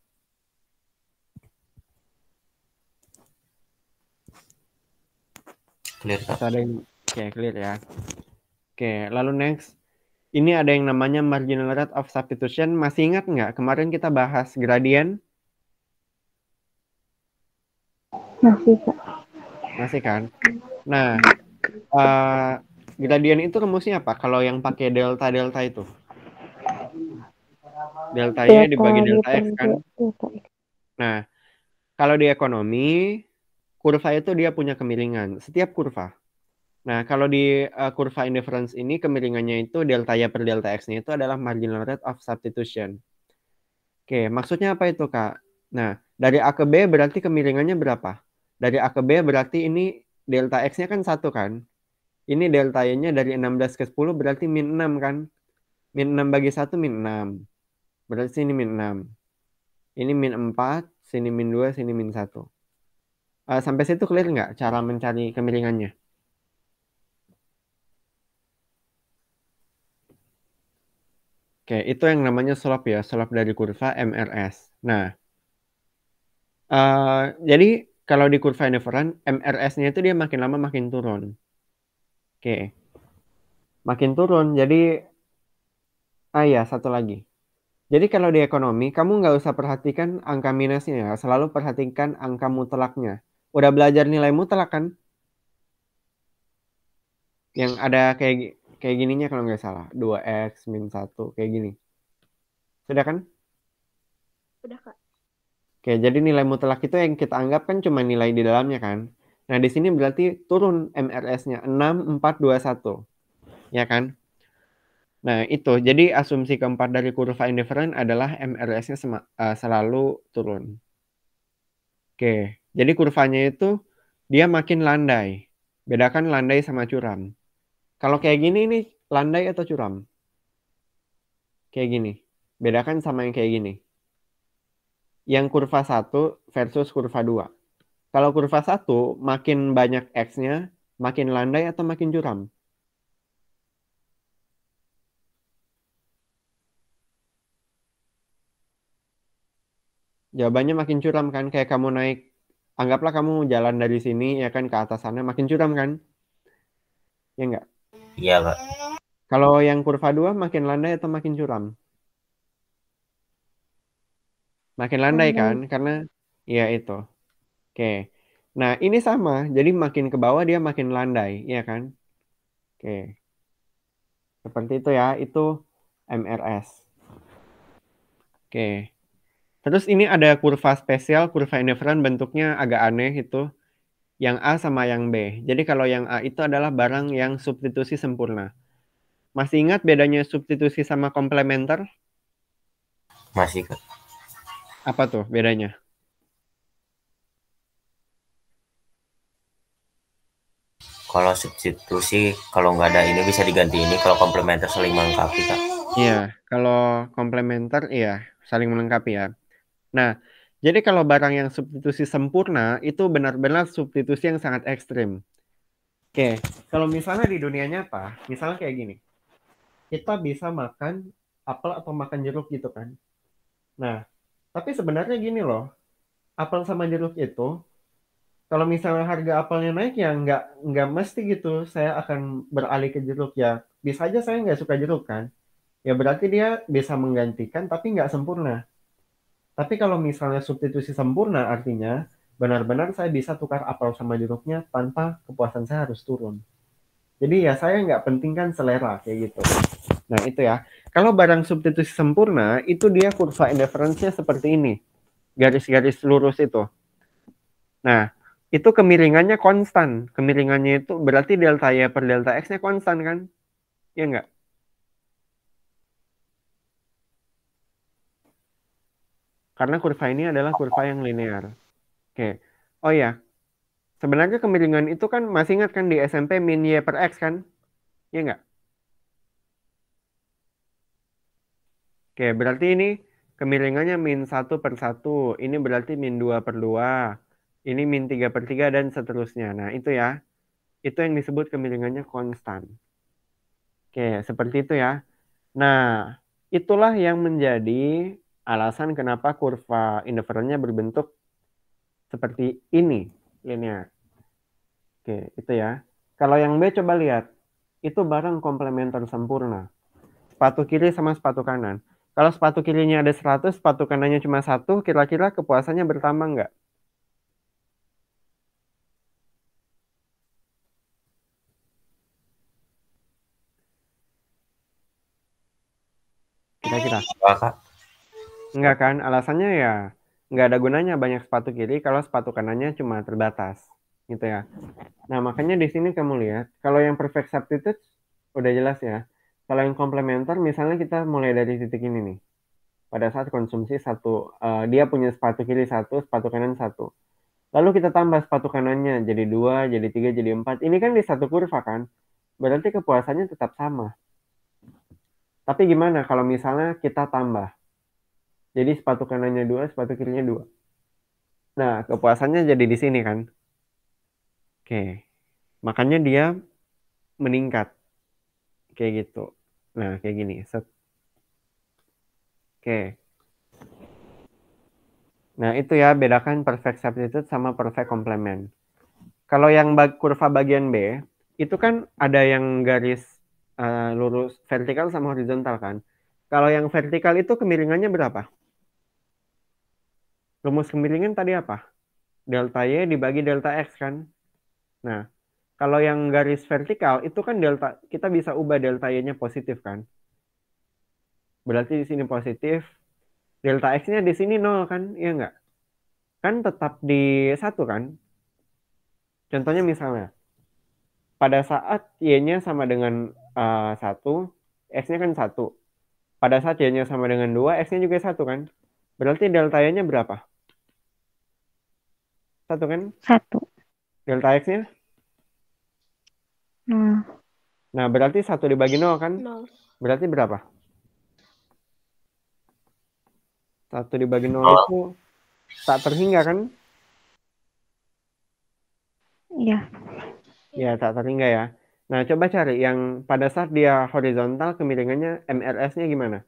Clear, Kak. Atau ada yang oke, clear ya. Oke, lalu next. Ini ada yang namanya marginal rate of substitution. Masih ingat nggak? Kemarin kita bahas gradien. Masih, Kak. Masih kan? Nah, gradien itu rumusnya apa? Kalau yang pakai delta-delta itu. Delta Y dibagi delta X kan? Delta X. Nah, kalau di ekonomi, kurva itu dia punya kemiringan. Setiap kurva. Nah, kalau di kurva indifference ini, kemiringannya itu delta Y per delta X-nya itu adalah marginal rate of substitution. Oke, maksudnya apa itu, Kak? Nah, dari A ke B berarti kemiringannya berapa? Dari A ke B berarti ini delta X-nya kan 1 kan? Ini delta Y-nya dari 16 ke 10 berarti min 6 kan? Min 6 bagi 1 min 6. Berarti sini min 6. Ini min 4, sini min 2, sini min 1. Sampai situ clear nggak cara mencari kemiringannya? Oke, itu yang namanya slope ya, slope dari kurva MRS. Nah, jadi kalau di kurva indifferent, MRS-nya itu dia makin lama makin turun. Oke, makin turun. Jadi, ya satu lagi. Jadi kalau di ekonomi, kamu nggak usah perhatikan angka minusnya ya, selalu perhatikan angka mutlaknya. Udah belajar nilai mutlak kan? Yang ada kayak gininya kalau nggak salah, 2x min 1, kayak gini. Sudah kan? Udah, Kak. Oke, jadi nilai mutlak itu yang kita anggap kan cuma nilai di dalamnya kan. Nah, di sini berarti turun MRS-nya 6, 4, 2, 1. Ya kan? Nah, itu. Jadi asumsi keempat dari kurva indifferent adalah MRS-nya selalu turun. Oke, jadi kurvanya itu dia makin landai. Bedakan landai sama curam. Kalau kayak gini nih, landai atau curam? Kayak gini. Bedakan sama yang kayak gini. Yang kurva 1 versus kurva 2. Kalau kurva 1 makin banyak X-nya, makin landai atau makin curam? Jawabannya makin curam kan? Kayak kamu naik, anggaplah kamu jalan dari sini ya kan ke atas sana, makin curam kan? Ya enggak? Iya, Kak. Kalau yang kurva 2 makin landai atau makin curam? Makin landai kan? Karena ya itu. Oke. Nah, ini sama. Jadi makin ke bawah dia makin landai, ya kan? Oke. Seperti itu ya, itu MRS. Oke. Terus ini ada kurva spesial, kurva indifferent bentuknya agak aneh itu. Yang A sama yang B. Jadi kalau yang A itu adalah barang yang substitusi sempurna. Masih ingat bedanya substitusi sama komplementer? Masih, Kak. Apa tuh bedanya? Kalau substitusi, kalau nggak ada ini bisa diganti ini. Kalau komplementer saling melengkapi, Kak. Iya, kalau komplementer iya saling melengkapi ya. Nah, jadi kalau barang yang substitusi sempurna itu benar-benar substitusi yang sangat ekstrim. Oke, kalau misalnya di dunia nyata, misalnya kayak gini. Kita bisa makan apel atau makan jeruk gitu kan. Nah, tapi sebenarnya gini loh, apel sama jeruk itu, kalau misalnya harga apelnya naik ya nggak mesti gitu saya akan beralih ke jeruk ya. Bisa aja saya nggak suka jeruk kan. Ya berarti dia bisa menggantikan tapi nggak sempurna. Tapi kalau misalnya substitusi sempurna artinya benar-benar saya bisa tukar apel sama jeruknya tanpa kepuasan saya harus turun. Jadi ya saya nggak pentingkan selera kayak gitu. Nah itu ya. Kalau barang substitusi sempurna itu dia kurva indifference-nya seperti ini. Garis-garis lurus itu. Nah itu kemiringannya konstan. Kemiringannya itu berarti delta Y per delta X-nya konstan kan? Ya nggak? Karena kurva ini adalah kurva yang linear. Oke. Oh ya, sebenarnya kemiringan itu kan masih ingat kan di SMP min Y per X kan? Ya nggak? Oke, berarti ini kemiringannya min 1 per 1. Ini berarti min 2 per 2. Ini min 3 per 3 dan seterusnya. Nah itu ya. Itu yang disebut kemiringannya konstan. Oke, seperti itu ya. Nah, itulah yang menjadi alasan kenapa kurva indifferentnya berbentuk seperti ini, linear. Oke, itu ya. Kalau yang B coba lihat. Itu barang komplementer sempurna. Sepatu kiri sama sepatu kanan. Kalau sepatu kirinya ada 100, sepatu kanannya cuma 1, kira-kira kepuasannya bertambah nggak? Kira-kira. Wah, Kak. Enggak kan? Alasannya ya nggak ada gunanya banyak sepatu kiri kalau sepatu kanannya cuma terbatas. Gitu ya. Nah, makanya di sini kamu lihat, kalau yang perfect substitute udah jelas ya. Kalau yang komplementer, misalnya kita mulai dari titik ini nih. Pada saat konsumsi satu, dia punya sepatu kiri satu, sepatu kanan satu. Lalu kita tambah sepatu kanannya jadi 2, jadi 3, jadi 4. Ini kan di satu kurva kan? Berarti kepuasannya tetap sama. Tapi gimana kalau misalnya kita tambah? Jadi sepatu kanannya 2, sepatu kirinya 2. Nah, kepuasannya jadi di sini kan? Oke. Makanya dia meningkat. Kayak gitu. Nah, kayak gini. Set. Oke. Nah, itu ya bedakan perfect substitute sama perfect complement. Kalau yang kurva bagian B, itu kan ada yang garis lurus vertikal sama horizontal kan. Kalau yang vertikal itu kemiringannya berapa? Rumus kemiringan tadi apa? Delta Y dibagi delta X kan. Nah, kalau yang garis vertikal itu kan delta, kita bisa ubah delta Y-nya positif kan. Berarti di sini positif. Delta X-nya di sini 0 kan? Iya nggak? Kan tetap di 1 kan? Contohnya misalnya, pada saat Y-nya sama dengan 1, X-nya kan 1. Pada saat Y-nya sama dengan 2, X-nya juga 1 kan? Berarti delta Y-nya berapa? 1 kan? 1. Delta X-nya? Nah, berarti 1 dibagi 0 kan? 0. Berarti berapa? 1 dibagi 0 itu tak terhingga kan? Iya. Ya, tak terhingga ya. Nah, coba cari yang pada saat dia horizontal kemiringannya MRS-nya gimana?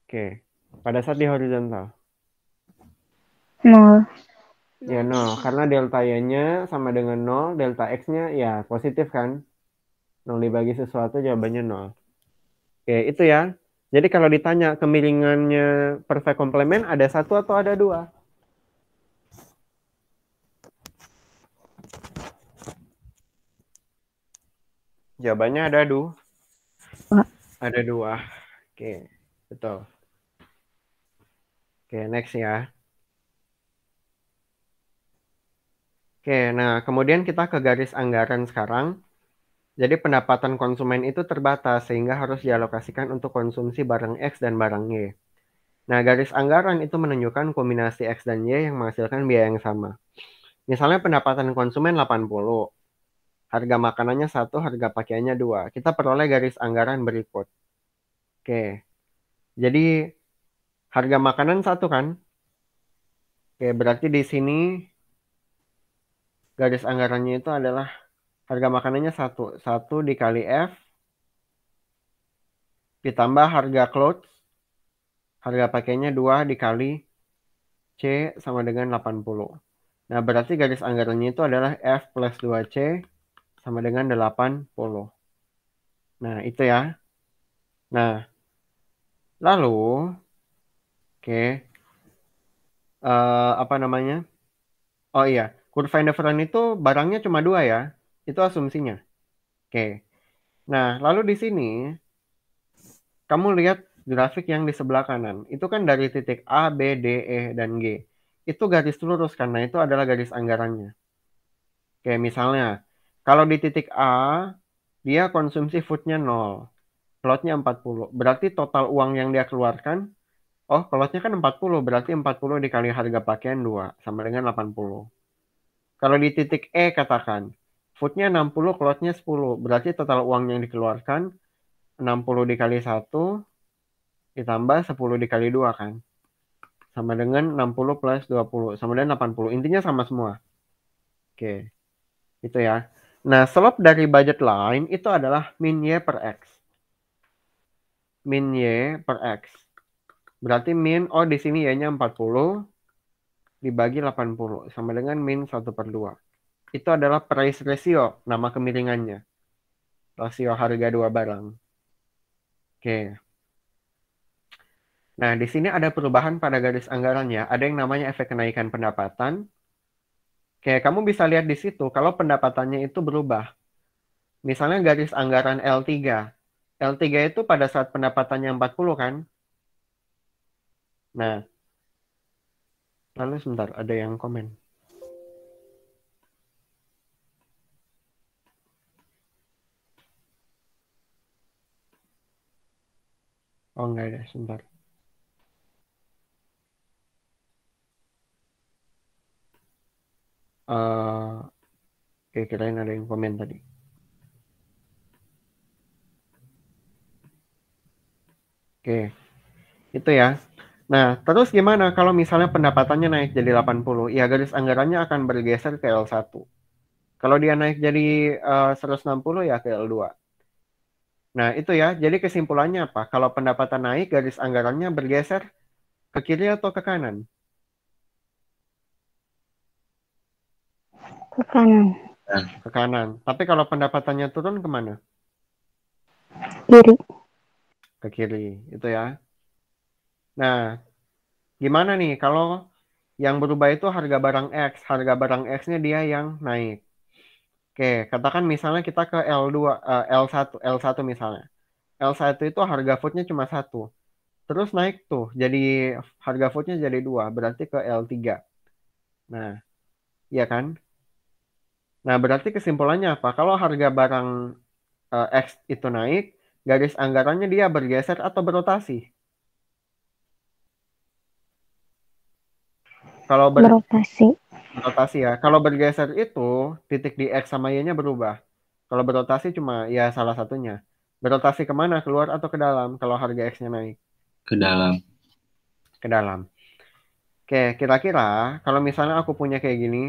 Oke. Pada saat di horizontal. 0. Ya 0. Karena delta Y-nya sama dengan 0, delta X-nya ya positif kan? 0 dibagi sesuatu jawabannya 0. Oke, itu ya. Jadi kalau ditanya kemiringannya perfect complement ada 1 atau ada 2? Jawabannya ada 2. Ada 2. Oke, betul. Oke, next ya. Oke, nah kemudian kita ke garis anggaran sekarang. Jadi pendapatan konsumen itu terbatas sehingga harus dialokasikan untuk konsumsi barang X dan barang Y. Nah, garis anggaran itu menunjukkan kombinasi X dan Y yang menghasilkan biaya yang sama. Misalnya pendapatan konsumen 80, harga makanannya 1, harga pakaiannya 2. Kita peroleh garis anggaran berikut. Oke, jadi harga makanan 1 kan? Oke, berarti di sini garis anggarannya itu adalah harga makanannya 1. 1 dikali F, ditambah harga clothes, harga pakaiannya 2 dikali C sama dengan 80. Nah, berarti garis anggarannya itu adalah F plus 2C sama dengan 80. Nah, itu ya. Nah, lalu, oke, apa namanya? Oh iya, kurva indifferent itu barangnya cuma 2 ya. Itu asumsinya. Oke. Nah, lalu di sini, kamu lihat grafik yang di sebelah kanan. Itu kan dari titik A, B, D, E, dan G. Itu garis lurus karena itu adalah garis anggarannya. Oke, misalnya, kalau di titik A, dia konsumsi foodnya 0. Slotnya 40. Berarti total uang yang dia keluarkan, oh slotnya kan 40, berarti 40 dikali harga pakaian 2, sama dengan 80. Kalau di titik E katakan, foodnya 60, slotnya 10, berarti total uang yang dikeluarkan, 60 dikali 1, ditambah 10 dikali 2 kan. Sama dengan 60 plus 20, sama dengan 80. Intinya sama semua. Oke, itu ya. Nah, slope dari budget line itu adalah min Y per X. Min Y per X. Berarti min, oh di sini Y-nya 40 dibagi 80 sama dengan min 1/2. Itu adalah price ratio, nama kemiringannya. Rasio harga 2 barang. Oke. Nah, di sini ada perubahan pada garis anggarannya. Ada yang namanya efek kenaikan pendapatan. Oke, kamu bisa lihat di situ kalau pendapatannya itu berubah. Misalnya garis anggaran L3. L3 itu pada saat pendapatannya 40 kan? Nah, lalu sebentar, ada yang komen. Oh, enggak ada, sebentar. Oke, kirain ada yang komen tadi. Oke, itu ya. Nah, terus gimana kalau misalnya pendapatannya naik jadi 80? Ya, garis anggarannya akan bergeser ke L1. Kalau dia naik jadi 160 ya ke L2. Nah, itu ya. Jadi kesimpulannya apa? Kalau pendapatan naik, garis anggarannya bergeser ke kiri atau ke kanan? Ke kanan. Ke kanan. Tapi kalau pendapatannya turun kemana? Kiri. Ke kiri. Itu ya. Nah, gimana nih kalau yang berubah itu harga barang X. Harga barang X-nya dia yang naik. Oke, katakan misalnya kita ke L2, L1 misalnya. L1 itu harga foodnya cuma 1. Terus naik tuh, jadi harga foodnya jadi 2, berarti ke L3. Nah, iya kan? Nah, berarti kesimpulannya apa? Kalau harga barang X itu naik, garis anggarannya dia bergeser atau berotasi? Kalau Berotasi. berotasi ya. Kalau bergeser itu, titik di X sama Y-nya berubah. Kalau berotasi cuma ya salah satunya. Berotasi kemana? Keluar atau ke dalam kalau harga X-nya naik? Ke dalam. Ke dalam. Oke, kira-kira kalau misalnya aku punya kayak gini.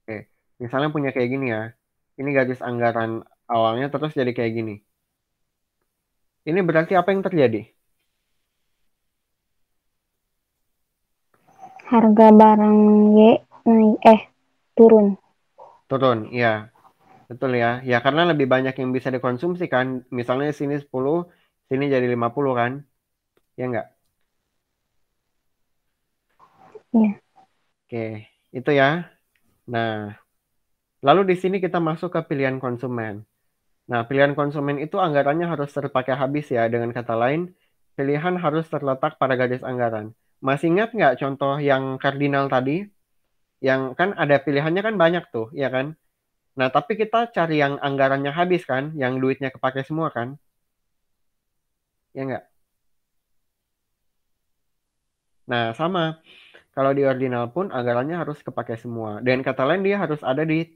Oke, misalnya punya kayak gini ya. Ini garis anggaran awalnya terus jadi kayak gini. Ini berarti apa yang terjadi? Harga barang Y naik, turun. Turun, iya. Betul ya. Ya karena lebih banyak yang bisa dikonsumsi kan. Misalnya sini 10, Sini jadi 50 kan? Ya enggak? Iya. Oke, itu ya. Nah, lalu di sini kita masuk ke pilihan konsumen. Nah, pilihan konsumen itu anggarannya harus terpakai habis ya. Dengan kata lain, pilihan harus terletak pada garis anggaran. Masih ingat nggak contoh yang kardinal tadi? Yang kan ada pilihannya kan banyak tuh, ya kan? Nah, tapi kita cari yang anggarannya habis kan? Yang duitnya kepake semua kan? Ya nggak? Nah, sama. Kalau di ordinal pun anggarannya harus kepake semua. Dan kata lain dia harus ada di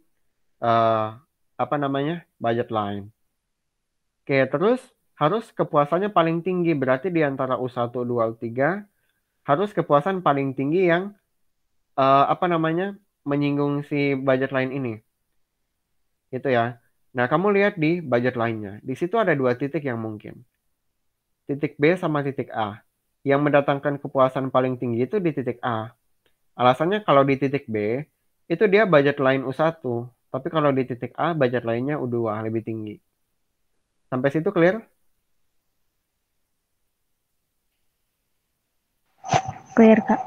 eh, apa namanya? Budget line. Oke, terus harus kepuasannya paling tinggi. Berarti di antara U1, 2, U3 harus kepuasan paling tinggi yang apa namanya? Menyinggung si budget line ini. Itu ya. Nah, kamu lihat di budget line-nya. Di situ ada dua titik yang mungkin. Titik B sama titik A. Yang mendatangkan kepuasan paling tinggi itu di titik A. Alasannya kalau di titik B, itu dia budget line U1. Tapi kalau di titik A, budget line-nya U2, lebih tinggi. Sampai situ clear? Clear, Kak.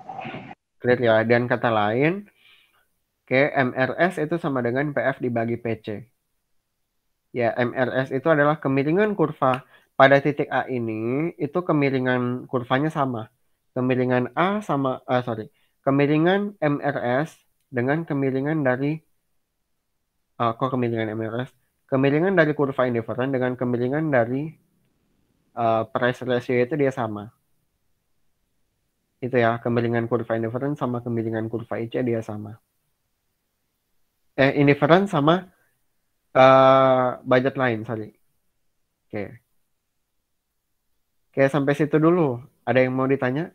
Clear ya. Dan kata lain, MRS itu sama dengan PF dibagi PC. Ya, MRS itu adalah kemiringan kurva. Pada titik A ini, itu kemiringan kurvanya sama. Kemiringan A sama, kemiringan MRS dengan kemiringan dari, kemiringan MRS? Kemiringan dari kurva indifferent dengan kemiringan dari price ratio itu dia sama. Itu ya, kemiringan kurva indifferent sama kemiringan kurva IC dia sama. Indifferent sama budget line, sorry. Oke. Oke, sampai situ dulu. Ada yang mau ditanya?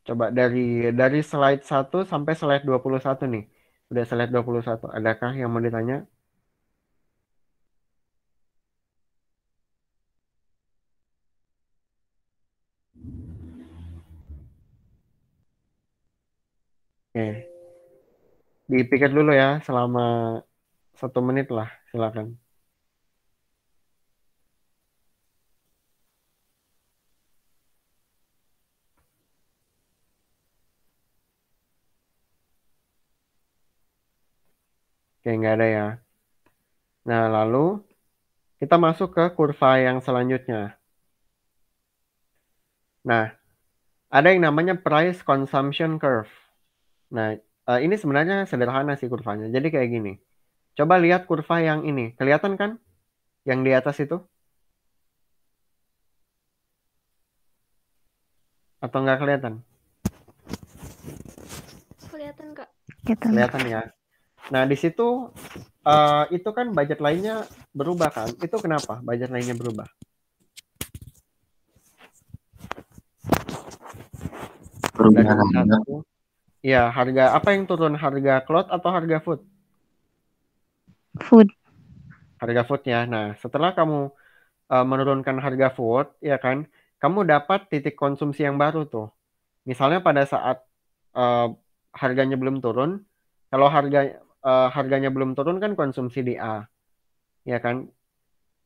Coba dari slide 1 sampai slide 21 nih. Udah slide 21. Adakah yang mau ditanya? Oke. Dipikir dulu ya selama 1 menit lah. Silakan. Oke, nggak ada ya. Nah, lalu kita masuk ke kurva yang selanjutnya. Nah, ada yang namanya price consumption curve. Nah, ini sebenarnya sederhana sih kurvanya. Jadi kayak gini. Coba lihat kurva yang ini. Kelihatan kan? Yang di atas itu? Atau nggak kelihatan? Kelihatan, Kak. Kelihatan ya. Nah, di situ itu kan budget lainnya berubah kan? Itu kenapa budget lainnya berubah? Dari Perubahan harga. satu, ya harga apa yang turun? Harga cloth atau harga food? Food. Harga food ya. Nah, setelah kamu menurunkan harga food, ya kan? Kamu dapat titik konsumsi yang baru tuh. Misalnya pada saat harganya belum turun, kalau harganya belum turun kan konsumsi di A, ya kan?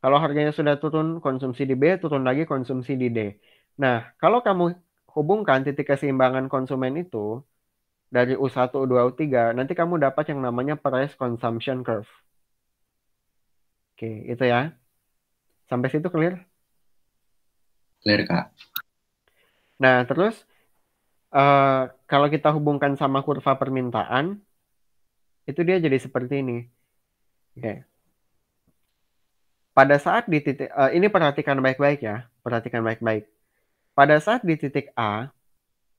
Kalau harganya sudah turun, konsumsi di B, turun lagi konsumsi di D. Nah, kalau kamu hubungkan titik keseimbangan konsumen itu dari U1, U2, U3, nanti kamu dapat yang namanya price consumption curve. Oke, itu ya. Sampai situ clear? Clear, Kak. Nah, terus kalau kita hubungkan sama kurva permintaan, itu dia jadi seperti ini. Oke. Pada saat di titik, ini perhatikan baik-baik ya, perhatikan baik-baik. Pada saat di titik A,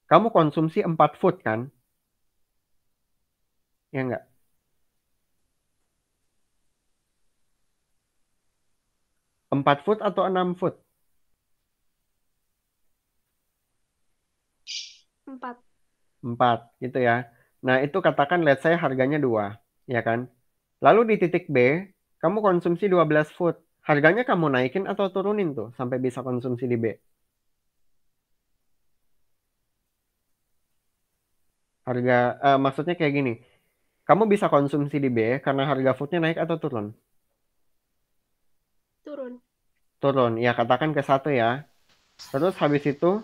kamu konsumsi 4 food kan? Ya enggak? Empat food atau 6 food? 4. 4, gitu ya. Nah, itu katakan let's say harganya 2, ya kan? Lalu di titik B, kamu konsumsi 12 food. Harganya kamu naikin atau turunin tuh sampai bisa konsumsi di B? Maksudnya kayak gini. kamu bisa konsumsi di B karena harga foodnya naik atau turun? Turun. Turun, ya katakan ke 1 ya. Terus habis itu,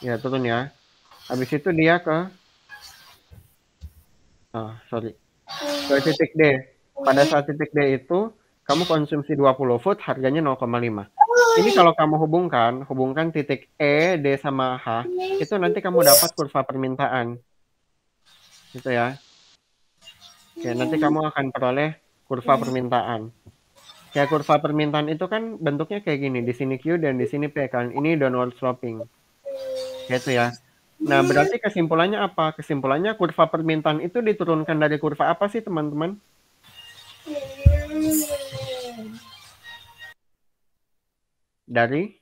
ya turun ya. Habis itu dia ke, ke titik D. Pada saat titik D itu, kamu konsumsi 20 food, harganya 0,5. Ini kalau kamu hubungkan titik E, D, sama H, itu nanti kamu dapat kurva permintaan. Gitu ya. Oke, nanti kamu akan peroleh kurva permintaan. Kayak kurva permintaan itu kan bentuknya kayak gini. Di sini Q dan di sini P kan. Ini downward sloping. Gitu ya. Nah, berarti kesimpulannya apa? Kesimpulannya kurva permintaan itu diturunkan dari kurva apa sih, teman-teman? Dari?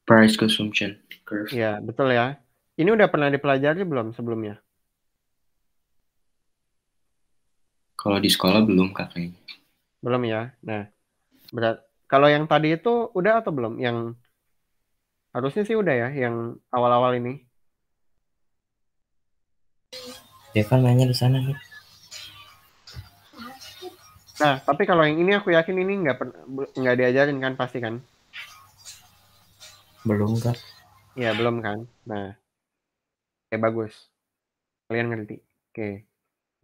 Price consumption curve. Ya, betul ya. Ini udah pernah dipelajari belum sebelumnya? Kalau di sekolah belum Kak kayaknya. Belum ya. Nah, kalau yang tadi itu udah atau belum? Yang harusnya sih udah ya, yang awal-awal ini. Devan mainnya di sana nih. Nah, tapi kalau yang ini aku yakin ini nggak diajarin kan, pasti kan? Belum Kak. Ya, belum kan. Nah, oke, bagus. Kalian ngerti. Oke,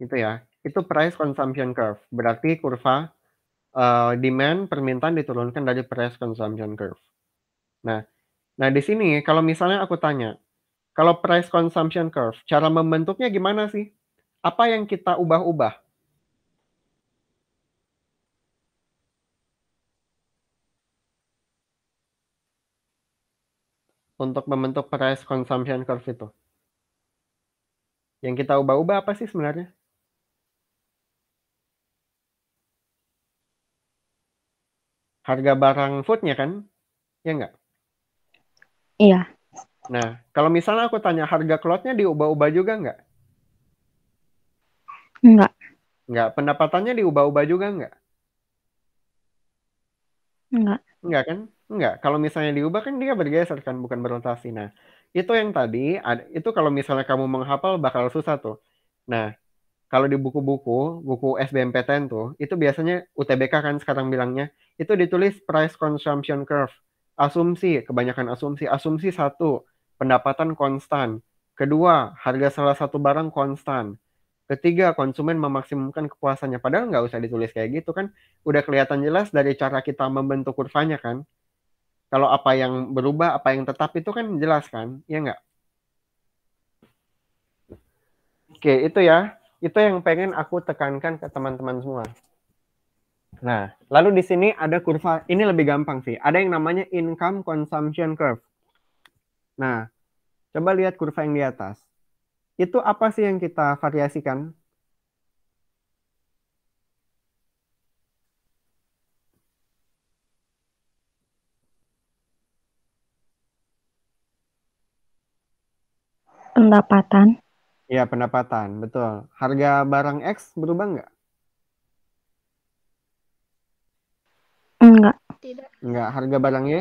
itu ya. Itu price consumption curve. Berarti kurva demand permintaan diturunkan dari price consumption curve. Nah, di sini kalau misalnya aku tanya, kalau price consumption curve, cara membentuknya gimana sih? Apa yang kita ubah-ubah? Untuk membentuk price consumption curve itu. Yang kita ubah-ubah apa sih sebenarnya? Harga barang foodnya kan? Ya nggak? Iya. Nah, kalau misalnya aku tanya harga clothnya diubah-ubah juga nggak? Enggak. Nggak. Pendapatannya diubah-ubah juga nggak? Enggak. Enggak kan? Enggak. Kalau misalnya diubah kan dia bergeser kan, bukan berotasi. Nah, itu yang tadi, itu kalau misalnya kamu menghafal bakal susah tuh. Nah, kalau di buku-buku, buku SBMPTN tuh, itu biasanya UTBK kan sekarang bilangnya, itu ditulis price consumption curve. Asumsi, kebanyakan asumsi. Asumsi 1, pendapatan konstan. Kedua, harga salah satu barang konstan. Ketiga, konsumen memaksimumkan kepuasannya. Padahal nggak usah ditulis kayak gitu kan. Udah kelihatan jelas dari cara kita membentuk kurvanya kan. Kalau apa yang berubah, apa yang tetap itu kan jelas kan. Iya nggak? Oke, itu ya. Itu yang pengen aku tekankan ke teman-teman semua. Nah, lalu di sini ada kurva. Ini lebih gampang sih. Ada yang namanya income consumption curve. Nah, coba lihat kurva yang di atas. Itu apa sih yang kita variasikan? Pendapatan. Ya, pendapatan. Betul. Harga barang X berubah nggak? Enggak. Tidak. Nggak. Harga barang Y?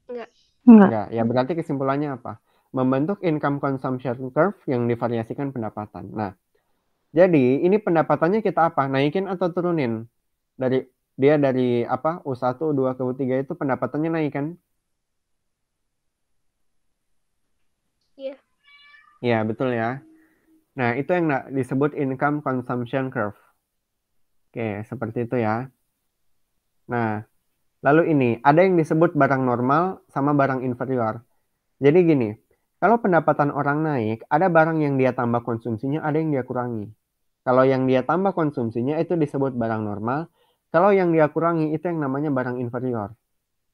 Enggak. Enggak. Nggak. Ya, berarti kesimpulannya apa? Membentuk income consumption curve yang divariasikan pendapatan. Nah, jadi ini pendapatannya kita apa? Naikin atau turunin? Dari apa? U1, U2 ke U3 itu pendapatannya naik kan? Iya. Ya, betul ya. Nah, itu yang disebut income consumption curve. Oke, seperti itu ya. Nah, lalu ini, ada yang disebut barang normal sama barang inferior. Jadi gini, kalau pendapatan orang naik, ada barang yang dia tambah konsumsinya, ada yang dia kurangi. Kalau yang dia tambah konsumsinya itu disebut barang normal. Kalau yang dia kurangi itu yang namanya barang inferior.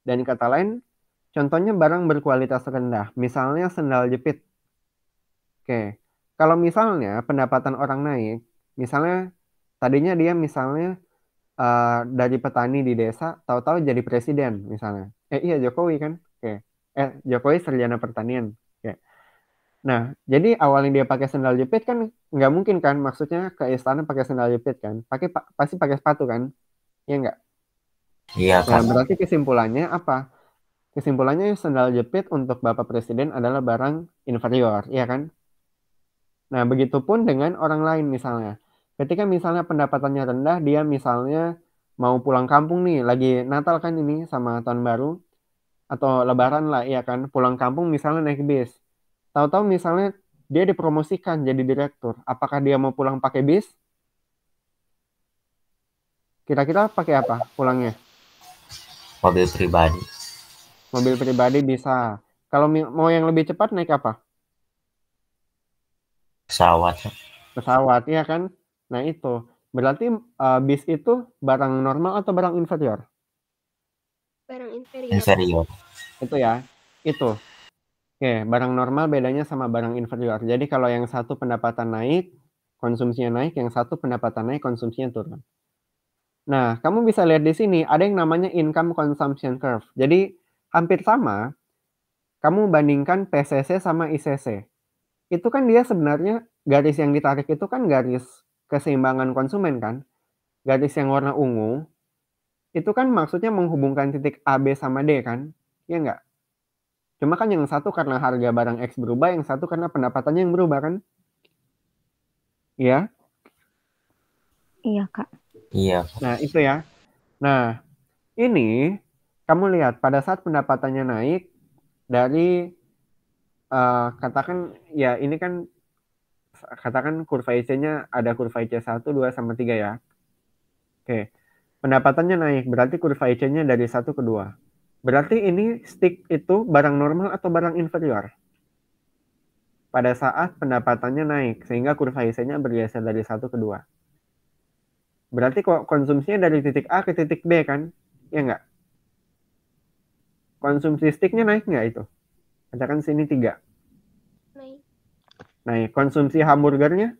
Dan kata lain, contohnya barang berkualitas rendah. Misalnya sendal jepit. Oke, kalau misalnya pendapatan orang naik, misalnya tadinya dia misalnya dari petani di desa, tahu-tahu jadi presiden misalnya. Iya Jokowi kan? Oke. Jokowi sarjana pertanian. Oke. Nah, jadi awalnya dia pakai sendal jepit kan nggak mungkin kan, maksudnya ke istana pakai sendal jepit kan, pasti pakai sepatu kan, ya nggak? Iya Nah, Kak. berarti kesimpulannya apa? Kesimpulannya sendal jepit untuk Bapak Presiden adalah barang inferior, ya kan? Nah, begitupun dengan orang lain misalnya. Ketika misalnya pendapatannya rendah, dia misalnya mau pulang kampung nih, lagi Natal kan ini sama Tahun Baru, atau Lebaran lah, ya kan, pulang kampung misalnya naik bis. Tahu-tahu misalnya dia dipromosikan jadi direktur. Apakah dia mau pulang pakai bis? Kira-kira pakai apa pulangnya? Mobil pribadi. Mobil pribadi bisa. Kalau mau yang lebih cepat naik apa? Pesawat. Pesawat, ya kan? Nah itu. Berarti bis itu barang normal atau barang inferior? Barang inferior. Inferior. Itu ya. Itu. Oke, barang normal bedanya sama barang inferior. Jadi kalau yang satu pendapatan naik, konsumsinya naik, yang satu pendapatan naik, konsumsinya turun. Nah, kamu bisa lihat di sini ada yang namanya income consumption curve. Jadi hampir sama, kamu bandingkan PCC sama ICC. Itu kan dia sebenarnya garis yang ditarik itu kan garis keseimbangan konsumen kan. Garis yang warna ungu, itu kan maksudnya menghubungkan titik A, B sama D kan? Ya enggak? Cuma kan yang satu karena harga barang X berubah, yang satu karena pendapatannya yang berubah kan? Iya? Iya, Kak. Iya. Nah, itu ya. Nah, ini kamu lihat pada saat pendapatannya naik dari katakan ya ini kan katakan kurva IC-nya ada kurva IC 1, 2 sama 3 ya. Oke. Pendapatannya naik, berarti kurva IC-nya dari 1 ke 2. Berarti ini stick itu barang normal atau barang inferior? Pada saat pendapatannya naik, sehingga kurva IC-nya bergeser dari 1 ke 2. Berarti kok konsumsinya dari titik A ke titik B kan? Ya enggak? Konsumsi sticknya naik nggak itu? Katakan sini 3. Naik. Naik. Konsumsi hamburgernya?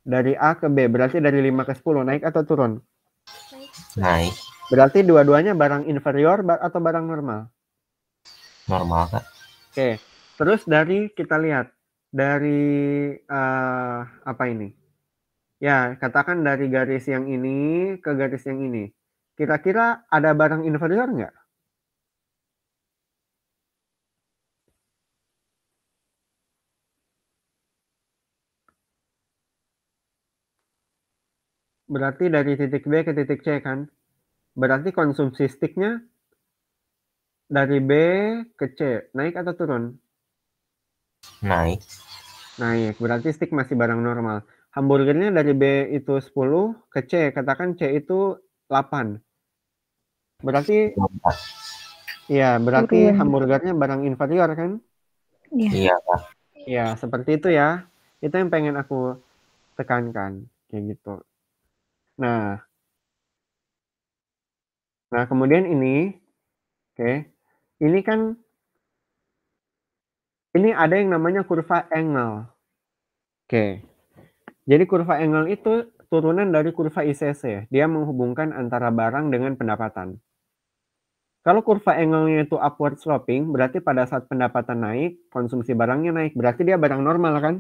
Dari A ke B, berarti dari 5 ke 10, naik atau turun? Naik. Berarti dua-duanya barang inferior atau barang normal? Normal, Kak. Oke, terus dari kita lihat, dari apa ini? Ya, katakan dari garis yang ini ke garis yang ini. Kira-kira ada barang inferior nggak? Berarti dari titik B ke titik C kan? Berarti konsumsi sticknya dari B ke C, naik atau turun? Naik. Naik, berarti stick masih barang normal. Hamburgernya dari B itu 10 ke C, katakan C itu 8. Berarti, ya berarti Turun. hamburgernya barang inferior kan? Iya. Iya, Kak. Ya, seperti itu ya. Itu yang pengen aku tekankan, kayak gitu. Nah, kemudian ini, oke, ini kan, ini ada yang namanya kurva Engel. Oke, jadi kurva Engel itu turunan dari kurva ICC. Dia menghubungkan antara barang dengan pendapatan. Kalau kurva Engelnya itu upward sloping, berarti pada saat pendapatan naik, konsumsi barangnya naik. Berarti dia barang normal kan?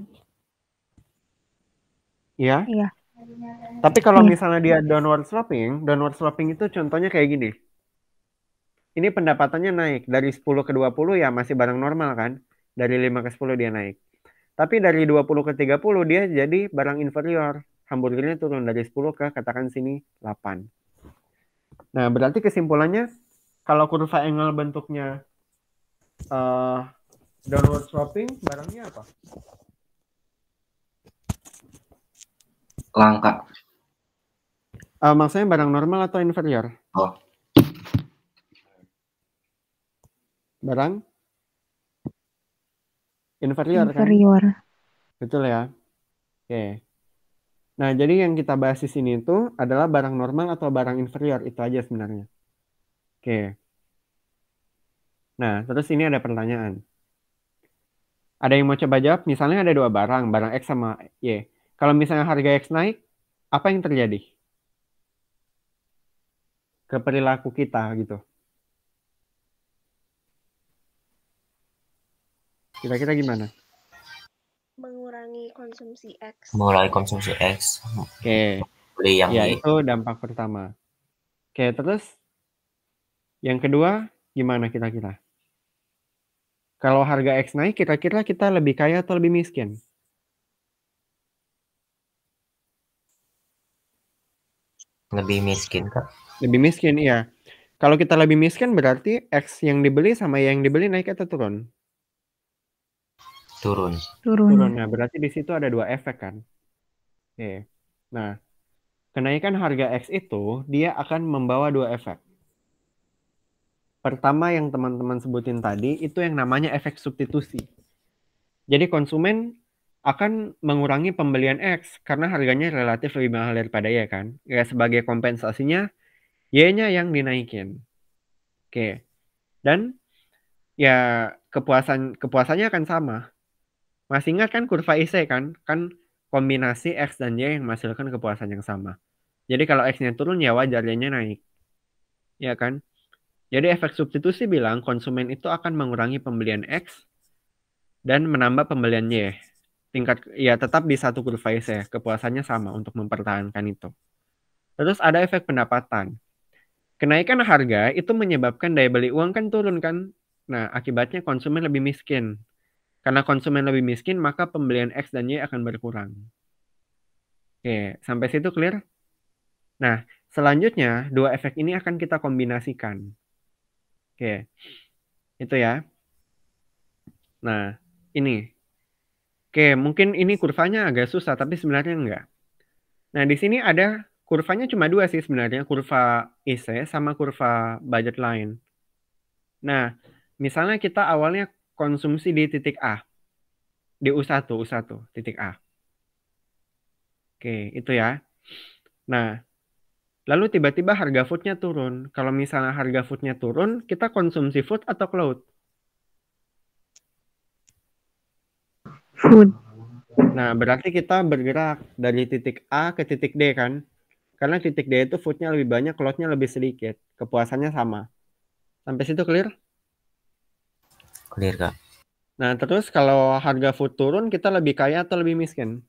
Iya? Iya. Tapi kalau Iya. misalnya dia downward sloping itu contohnya kayak gini. Ini pendapatannya naik. Dari 10 ke 20 ya masih barang normal kan? Dari 5 ke 10 dia naik. Tapi dari 20 ke 30 dia jadi barang inferior. Hamburgernya turun dari 10 ke katakan sini 8. Nah, berarti kesimpulannya kalau kurva Engel bentuknya downward sloping, barangnya apa? Langka. Maksudnya barang normal atau inferior? Oh. Barang inferior kan? Inferior. Betul ya? Oke. Nah, jadi yang kita bahas di sini itu adalah barang normal atau barang inferior. Itu aja sebenarnya. Oke. Nah, terus ini ada pertanyaan. Ada yang mau coba jawab? Misalnya ada 2 barang X sama Y. Kalau misalnya harga X naik, apa yang terjadi ke perilaku kita gitu? Kira-kira gimana? Mengurangi konsumsi X. Mengurangi konsumsi X. Oke. Beli yang Ya, Y. itu dampak pertama. Oke, terus yang kedua gimana kira-kira? Kalau harga X naik, kira-kira kita lebih kaya atau lebih miskin? Lebih miskin, Kak. Lebih miskin, iya. Kalau kita lebih miskin berarti X yang dibeli sama yang dibeli naik atau turun? Turun. Turun. Nah, berarti di situ ada 2 efek kan? Oke. Nah, kenaikan harga X itu dia akan membawa 2 efek. Pertama yang teman-teman sebutin tadi itu yang namanya efek substitusi. Jadi konsumen akan mengurangi pembelian X karena harganya relatif lebih mahal daripada Y kan. Ya sebagai kompensasinya Y-nya yang dinaikin. Oke. Dan ya kepuasannya akan sama. Masih ingat kan kurva IC kan? Kan kombinasi X dan Y yang menghasilkan kepuasan yang sama. Jadi kalau X-nya turun ya wajar Y-nya naik. Ya kan? Jadi efek substitusi bilang konsumen itu akan mengurangi pembelian X dan menambah pembelian Y. Ya tetap di satu kurva IC, kepuasannya sama untuk mempertahankan itu. Terus ada efek pendapatan. Kenaikan harga itu menyebabkan daya beli uang kan turun kan? Nah, akibatnya konsumen lebih miskin. Karena konsumen lebih miskin, maka pembelian X dan Y akan berkurang. Oke, sampai situ clear? Nah, selanjutnya dua efek ini akan kita kombinasikan. Oke, itu ya. Nah, ini. Oke, mungkin ini kurvanya agak susah, tapi sebenarnya enggak. Nah, di sini ada kurvanya cuma 2 sih sebenarnya, kurva IC sama kurva budget line. Nah, misalnya kita awalnya konsumsi di titik A, di U1, titik A. Oke, itu ya. Nah, lalu tiba-tiba harga foodnya turun. Kalau misalnya harga foodnya turun, kita konsumsi food atau cloud? Food. Nah, berarti kita bergerak dari titik A ke titik D kan? Karena titik D itu foodnya lebih banyak, cloudnya lebih sedikit. Kepuasannya sama. Sampai situ clear? Clear, Kak. Nah, terus kalau harga food turun, kita lebih kaya atau lebih miskin?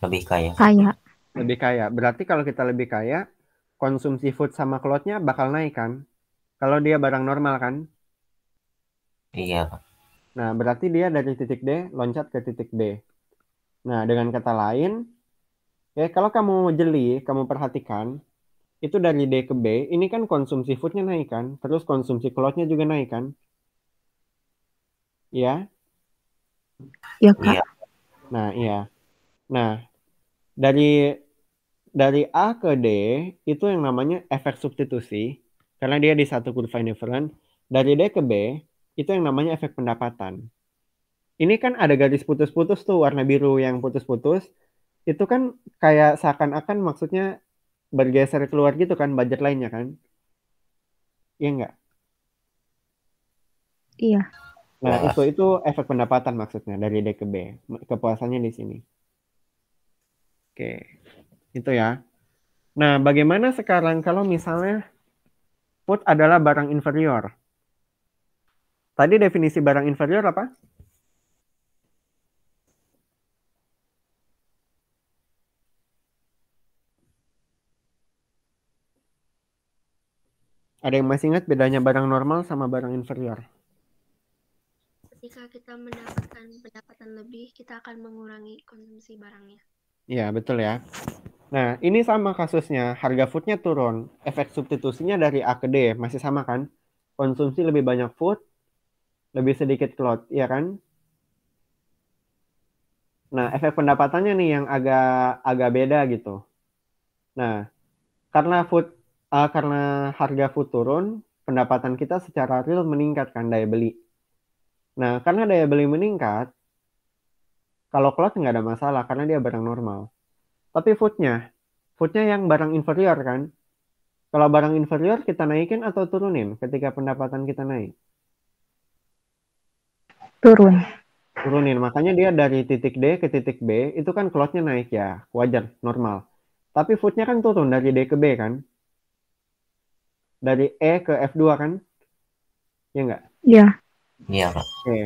Lebih kaya. Kaya. Lebih kaya. Berarti kalau kita lebih kaya, konsumsi food sama cloudnya bakal naik kan? Kalau dia barang normal kan? Iya, Kak. Nah, berarti dia dari titik D loncat ke titik B. Nah, dengan kata lain, ya kalau kamu jeli, kamu perhatikan, itu dari D ke B, ini kan konsumsi foodnya naik kan? Terus konsumsi cloudnya juga naik kan? Iya? Ya, Kak. Iya. Nah, iya. Nah, dari A ke D itu yang namanya efek substitusi karena dia di satu kurva indifferent. Dari D ke B itu yang namanya efek pendapatan. Ini kan ada garis putus-putus tuh warna biru yang putus-putus. Itu kan kayak seakan-akan maksudnya bergeser keluar gitu kan budget lainnya kan? Iya enggak? Iya. Nah, Ya. itu efek pendapatan maksudnya dari D ke B. Kepuasannya di sini. Oke. Itu ya. Nah, bagaimana sekarang kalau misalnya food adalah barang inferior? Tadi definisi barang inferior apa? Ada yang masih ingat bedanya barang normal sama barang inferior? Ketika kita mendapatkan pendapatan lebih, kita akan mengurangi konsumsi barangnya. Iya, betul ya. Nah, ini sama kasusnya. Harga foodnya turun. Efek substitusinya dari A ke D. Masih sama kan? Konsumsi lebih banyak food, lebih sedikit cloth. Iya kan? Nah, efek pendapatannya nih yang agak beda gitu. Nah, karena harga food turun, pendapatan kita secara real meningkat kan daya beli. Nah, karena daya beli meningkat, kalau cloth nggak ada masalah karena dia barang normal. Tapi foodnya yang barang inferior kan. Kalau barang inferior kita naikin atau turunin ketika pendapatan kita naik? Turunin. Makanya dia dari titik D ke titik B itu kan cloth-nya naik ya, wajar, normal. Tapi foodnya kan turun dari D ke B kan? Dari E ke F2 kan? Ya nggak? Iya. Iya, Kak. Oke.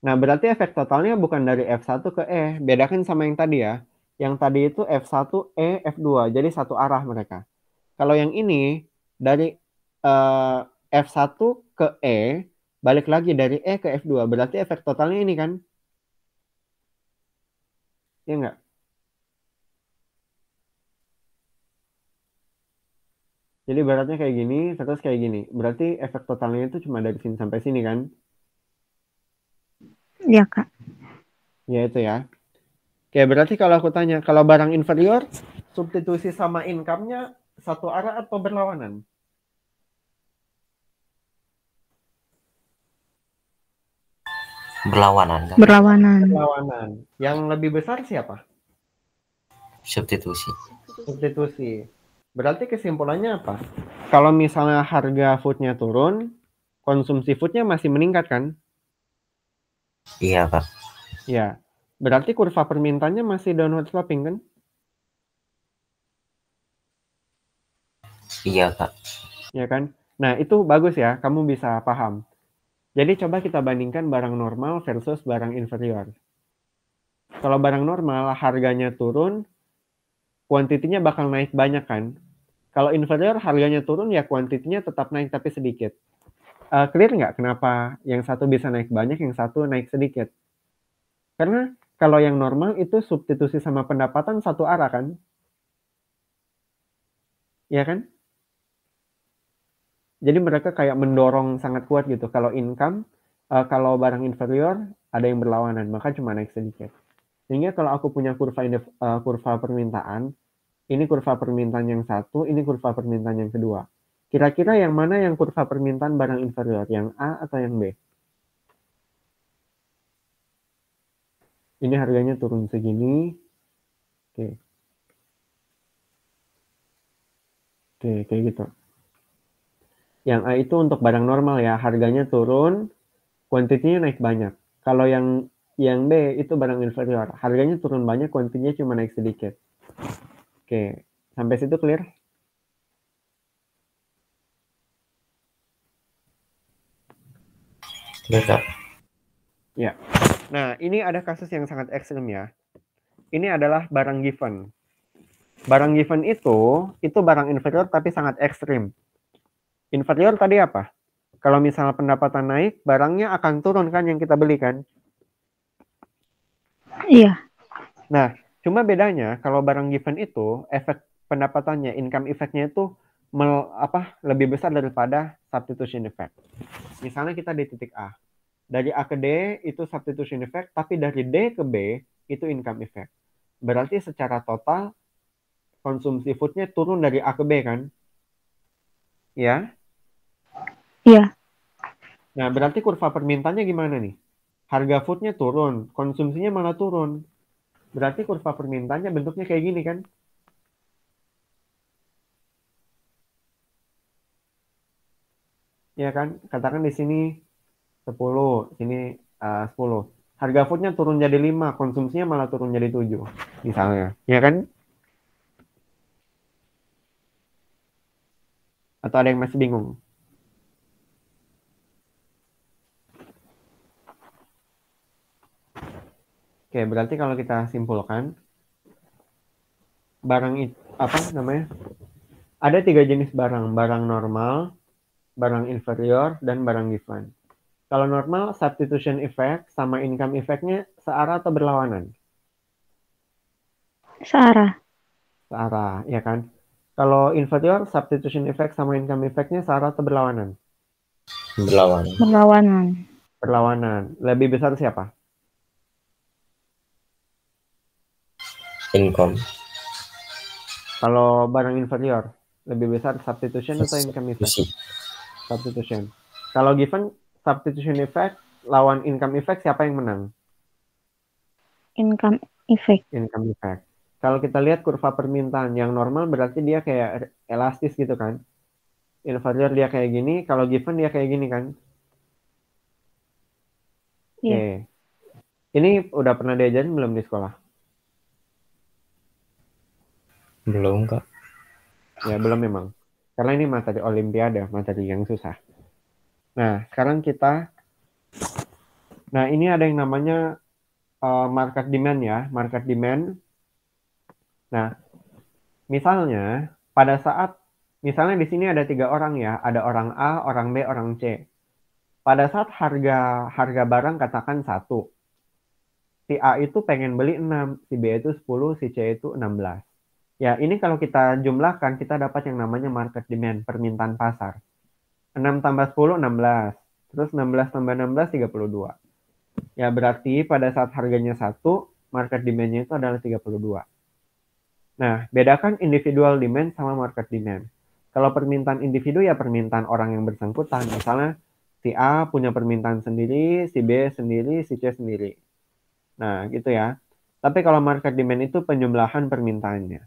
Nah, berarti efek totalnya bukan dari F1 ke E. Bedakan sama yang tadi ya. Yang tadi itu F1, E, F2. Jadi satu arah mereka. Kalau yang ini dari F1 ke E balik lagi dari E ke F2, berarti efek totalnya ini kan? Iya nggak? Jadi ibaratnya kayak gini, terus kayak gini. Berarti efek totalnya itu cuma dari sini sampai sini kan? Iya, Kak. Ya itu ya. Oke, berarti kalau aku tanya, kalau barang inferior, substitusi sama income-nya satu arah atau berlawanan? Berlawanan kan? Berlawanan. Berlawanan. Yang lebih besar siapa? Substitusi. Substitusi. Berarti kesimpulannya apa? Kalau misalnya harga foodnya turun, konsumsi foodnya masih meningkat kan? Iya, Kak. Ya. Berarti kurva permintaannya masih downward sloping kan? Iya, Kak. Ya kan? Nah, itu bagus ya, kamu bisa paham. Jadi coba kita bandingkan barang normal versus barang inferior. Kalau barang normal harganya turun, kuantitinya bakal naik banyak kan? Kalau inferior harganya turun ya kuantitinya tetap naik tapi sedikit. Clear nggak kenapa yang satu bisa naik banyak, yang satu naik sedikit? Karena kalau yang normal itu substitusi sama pendapatan satu arah kan? Ya kan? Jadi mereka kayak mendorong sangat kuat gitu. Kalau income, kalau barang inferior ada yang berlawanan, maka cuma naik sedikit. Sehingga kalau aku punya kurva permintaan, ini kurva permintaan yang satu, ini kurva permintaan yang kedua. Kira-kira yang mana yang kurva permintaan barang inferior, yang A atau yang B? Ini harganya turun segini. Oke. Oke, kayak gitu. Yang A itu untuk barang normal ya, harganya turun, kuantitinya naik banyak. Kalau yang B itu barang inferior, harganya turun banyak, kuantitinya cuma naik sedikit. Oke, sampai situ clear? Iya, Kak. Ya. Nah, ini ada kasus yang sangat ekstrim ya. Ini adalah barang given. Barang given itu barang inferior tapi sangat ekstrim. Inferior tadi apa? Kalau misalnya pendapatan naik, barangnya akan turun kan yang kita beli kan? Iya. Nah, cuma bedanya kalau barang given itu efek pendapatannya, income effect-nya itu lebih besar daripada substitution effect. Misalnya kita di titik A. Dari A ke D itu substitution effect, tapi dari D ke B itu income effect. Berarti secara total konsumsi foodnya turun dari A ke B kan? Ya? Iya. Nah, berarti kurva permintaannya gimana nih? Harga foodnya turun, konsumsinya malah turun. Berarti kurva permintaannya bentuknya kayak gini kan? Ya kan? Katakan di sini 10, sini 10. Harga foodnya turun jadi 5, konsumsinya malah turun jadi 7. Misalnya. Ya kan? Atau ada yang masih bingung? Oke, berarti kalau kita simpulkan, barang itu, apa namanya? Ada 3 jenis barang. Barang normal, barang inferior, dan barang given. Kalau normal, substitution effect sama income effect-nya searah atau berlawanan? Searah. Searah, ya kan? Kalau inferior, substitution effect sama income effect-nya searah atau berlawanan? Berlawanan. Berlawanan. Berlawanan. Lebih besar siapa? Income. Kalau barang inferior, lebih besar substitution atau income effect? Substitusi. Substitution. Kalau given, substitution effect lawan income effect siapa yang menang? Income effect. Income effect. Kalau kita lihat kurva permintaan yang normal berarti dia kayak elastis gitu kan. Inferior dia kayak gini, kalau given dia kayak gini kan. Iya. Oke. Ini udah pernah diajarin belum di sekolah? Belum, Kak. Ya, belum memang. Karena ini materi olimpiade, materi yang susah. Nah, sekarang Nah, ini ada yang namanya market demand ya, market demand. Nah, misalnya misalnya di sini ada 3 orang ya, ada orang A, orang B, orang C. pada saat harga barang katakan 1, si A itu pengen beli 6, si B itu 10, si C itu 16. Ya, ini kalau kita jumlahkan, kita dapat yang namanya market demand, permintaan pasar. 6 tambah 10, 16. Terus 16 tambah 16, 32. Ya, berarti pada saat harganya 1, market demand-nya itu adalah 32. Nah, bedakan individual demand sama market demand. Kalau permintaan individu ya permintaan orang yang bersangkutan. Misalnya, si A punya permintaan sendiri, si B sendiri, si C sendiri. Nah, gitu ya. Tapi kalau market demand itu penjumlahan permintaannya.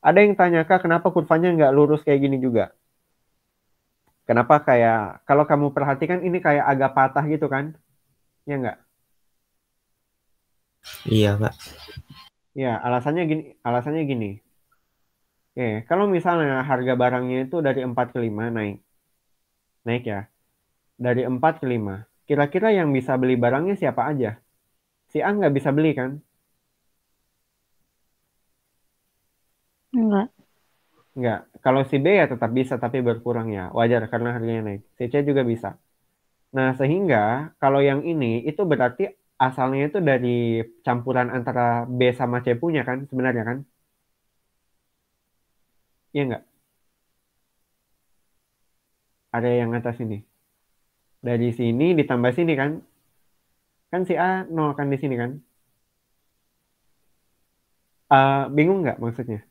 Ada yang tanya, Kak, kenapa kurvanya nggak lurus kayak gini juga? Kenapa kayak, kalau kamu perhatikan ini kayak agak patah gitu kan? Ya nggak? Iya, Kak. Ya, alasannya gini. Oke, kalau misalnya harga barangnya itu dari 4 ke 5 naik. Naik ya. Dari 4 ke 5. Kira-kira yang bisa beli barangnya siapa aja? Si A nggak bisa beli kan? Enggak. Nggak. Kalau si B ya tetap bisa tapi berkurang ya. Wajar karena harganya naik. Si C juga bisa. Nah, sehingga kalau yang ini itu berarti asalnya itu dari campuran antara B sama C punya kan sebenarnya kan? Iya nggak? Ada yang atas ini. Dari sini ditambah sini kan? Kan si A 0 kan di sini kan? Bingung nggak maksudnya?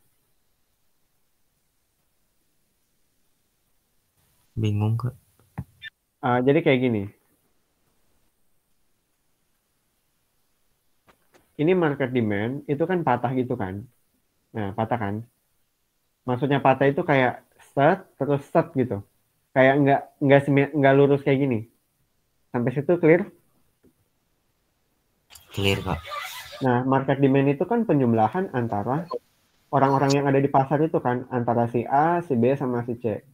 Bingung, Kak. Jadi kayak gini. Ini market demand itu kan patah gitu kan? Nah, patah kan? Maksudnya patah itu kayak set terus set gitu. Kayak nggak lurus kayak gini. Sampai situ clear? Clear, Kak. Nah, market demand itu kan penjumlahan antara orang-orang yang ada di pasar itu kan, antara si A, si B, sama si C.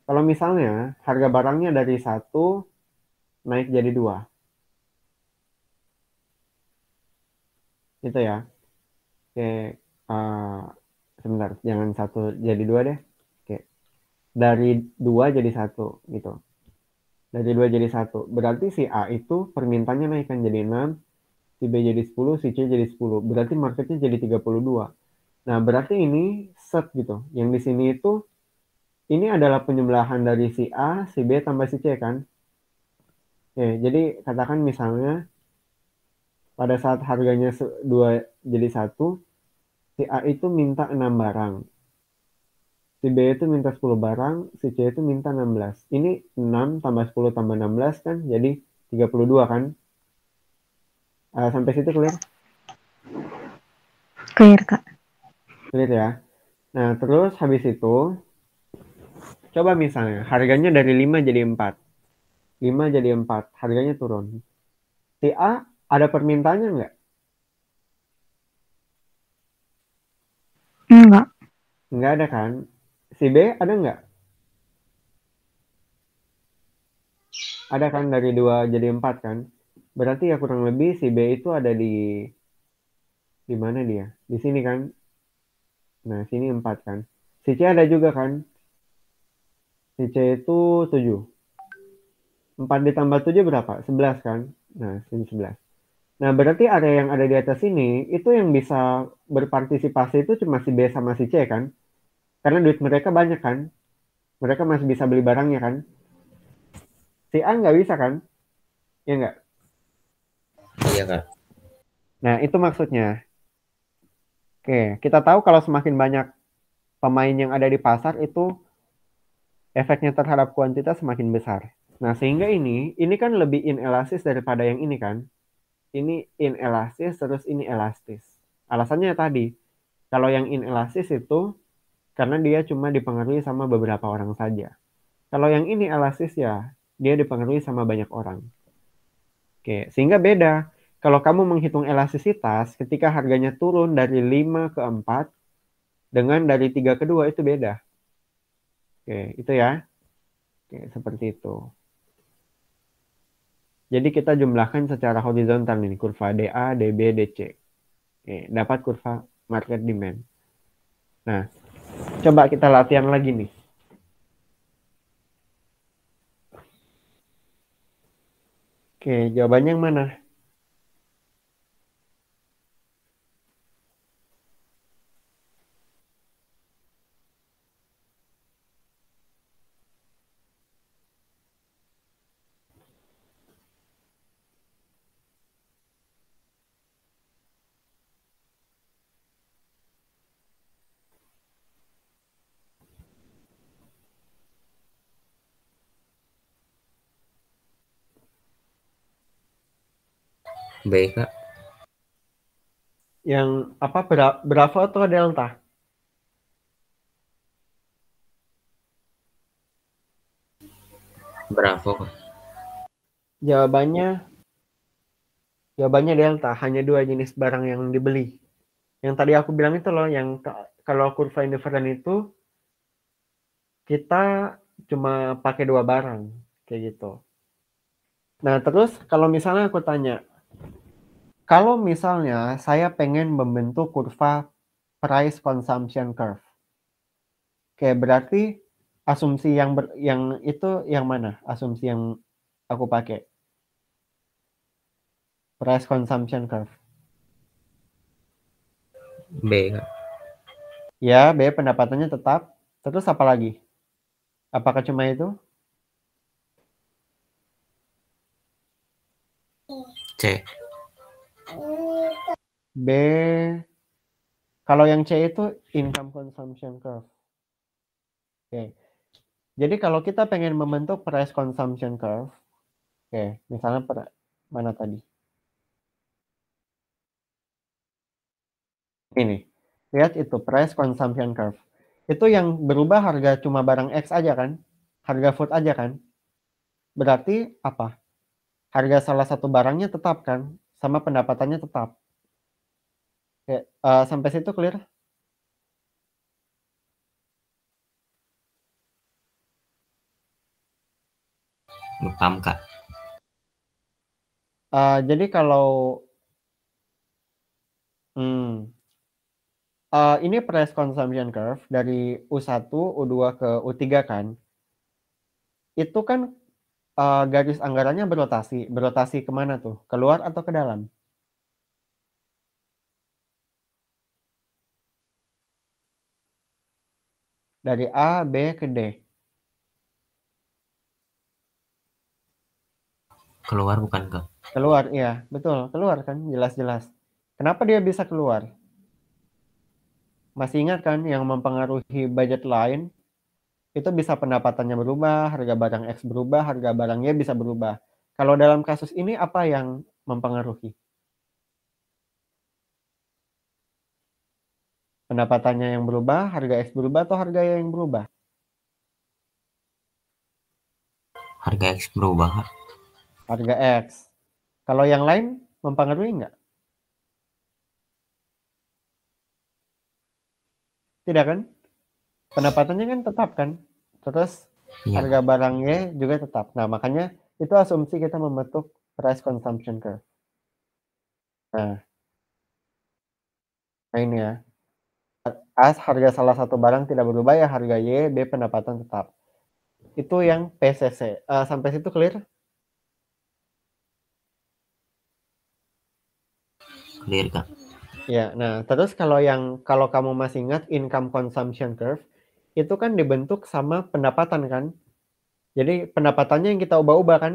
Kalau misalnya harga barangnya dari 1 naik jadi 2. Itu ya. Oke, uh, sebentar, jangan 1 jadi 2 deh. Oke. Dari 2 jadi 1 gitu. Dari 2 jadi 1. Berarti si A itu permintaannya naik kan jadi 6, si B jadi 10, si C jadi 10. Berarti marketnya jadi 32. Nah, berarti ini set gitu. Yang di sini itu ini adalah penjumlahan dari si A, si B tambah si C kan. Oke, jadi katakan misalnya pada saat harganya 2 jadi 1, si A itu minta 6 barang. Si B itu minta 10 barang, si C itu minta 16. Ini 6 tambah 10 tambah 16 kan jadi 32 kan. Sampai situ clear? Clear, Kak. Clear ya. Nah, terus habis itu coba misalnya harganya dari 5 jadi 4. 5 jadi 4, harganya turun. Si A ada permintaannya nggak? Enggak. Nggak ada kan? Si B ada nggak? Ada kan dari 2 jadi 4 kan? Berarti ya kurang lebih si B itu ada di mana dia? Di sini kan? Nah, sini 4 kan? Si C ada juga kan? Si C itu 7. 4 ditambah 7 berapa? 11 kan? Nah, sini 11. Nah, berarti area yang ada di atas ini, itu yang bisa berpartisipasi itu cuma si B sama si C kan? Karena duit mereka banyak kan? Mereka masih bisa beli barangnya kan? Si A nggak bisa kan? Ya nggak? Iya, Kak. Nah, itu maksudnya. Oke, kita tahu kalau semakin banyak pemain yang ada di pasar itu efeknya terhadap kuantitas semakin besar. Nah, sehingga ini kan lebih inelastis daripada yang ini kan? Ini inelastis, terus ini elastis. Alasannya tadi, kalau yang inelastis itu karena dia cuma dipengaruhi sama beberapa orang saja. Kalau yang ini elastis ya, dia dipengaruhi sama banyak orang. Oke, sehingga beda. Kalau kamu menghitung elastisitas, ketika harganya turun dari 5 ke 4, dengan dari 3 ke 2 itu beda. Oke, itu ya. Oke, seperti itu. Jadi kita jumlahkan secara horizontal ini, kurva DA, DB, DC. Oke, dapat kurva market demand. Nah, coba kita latihan lagi nih. Oke, jawabannya yang mana? B, Kak. Yang apa, Bravo atau Delta? Bravo, Kak. Jawabannya Delta, hanya 2 jenis barang yang dibeli. Yang tadi aku bilang itu loh, yang kalau kurva indifferent itu kita cuma pakai 2 barang, kayak gitu. Nah, terus kalau misalnya aku tanya, kalau misalnya saya pengen membentuk kurva price consumption curve, kayak berarti asumsi yang itu yang mana? Asumsi yang aku pakai? Price consumption curve. B, Kak. Ya, B pendapatannya tetap. Terus apa lagi? Apakah cuma itu? C. B, kalau yang C itu income consumption curve. Oke. Jadi kalau kita pengen membentuk price consumption curve, oke, misalnya mana tadi? Ini. Lihat itu price consumption curve. Itu yang berubah harga cuma barang X aja kan? Harga food aja kan? Berarti apa? Harga salah satu barangnya tetap kan? Sama pendapatannya tetap. Oke, sampai situ clear? Paham, Kak. Jadi kalau ini price consumption curve dari U1, U2 ke U3 kan? Itu kan garis anggarannya berotasi. Berotasi kemana tuh? Keluar atau ke dalam? Dari A, B ke D. Keluar bukan, Kak? Keluar, iya. Betul, keluar kan? Jelas-jelas. Kenapa dia bisa keluar? Masih ingat kan yang mempengaruhi budget lain? Itu bisa pendapatannya berubah, harga barang X berubah, harga barang Y bisa berubah. Kalau dalam kasus ini apa yang mempengaruhi? Pendapatannya yang berubah, harga X berubah, atau harga Y yang berubah? Harga X berubah, Kak. Harga X. Kalau yang lain mempengaruhi nggak? Tidak kan? Pendapatannya kan tetap kan? Terus Iya, harga Kak. barang Y juga tetap. Nah, makanya itu asumsi kita membentuk price consumption curve. Nah, ini ya. A harga salah satu barang tidak berubah ya harga Y, B pendapatan tetap. Itu yang PCC. Sampai situ clear? Clear, Kak. Ya, nah terus kalau kamu masih ingat income consumption curve, itu kan dibentuk sama pendapatan kan? Jadi pendapatannya yang kita ubah-ubah kan?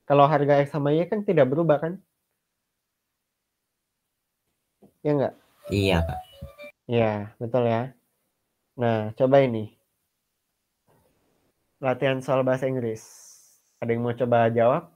Kalau harga X sama Y kan tidak berubah kan? Ya enggak? Iya, Kak. Ya, betul ya. Nah, coba ini. Latihan soal bahasa Inggris. Ada yang mau coba jawab?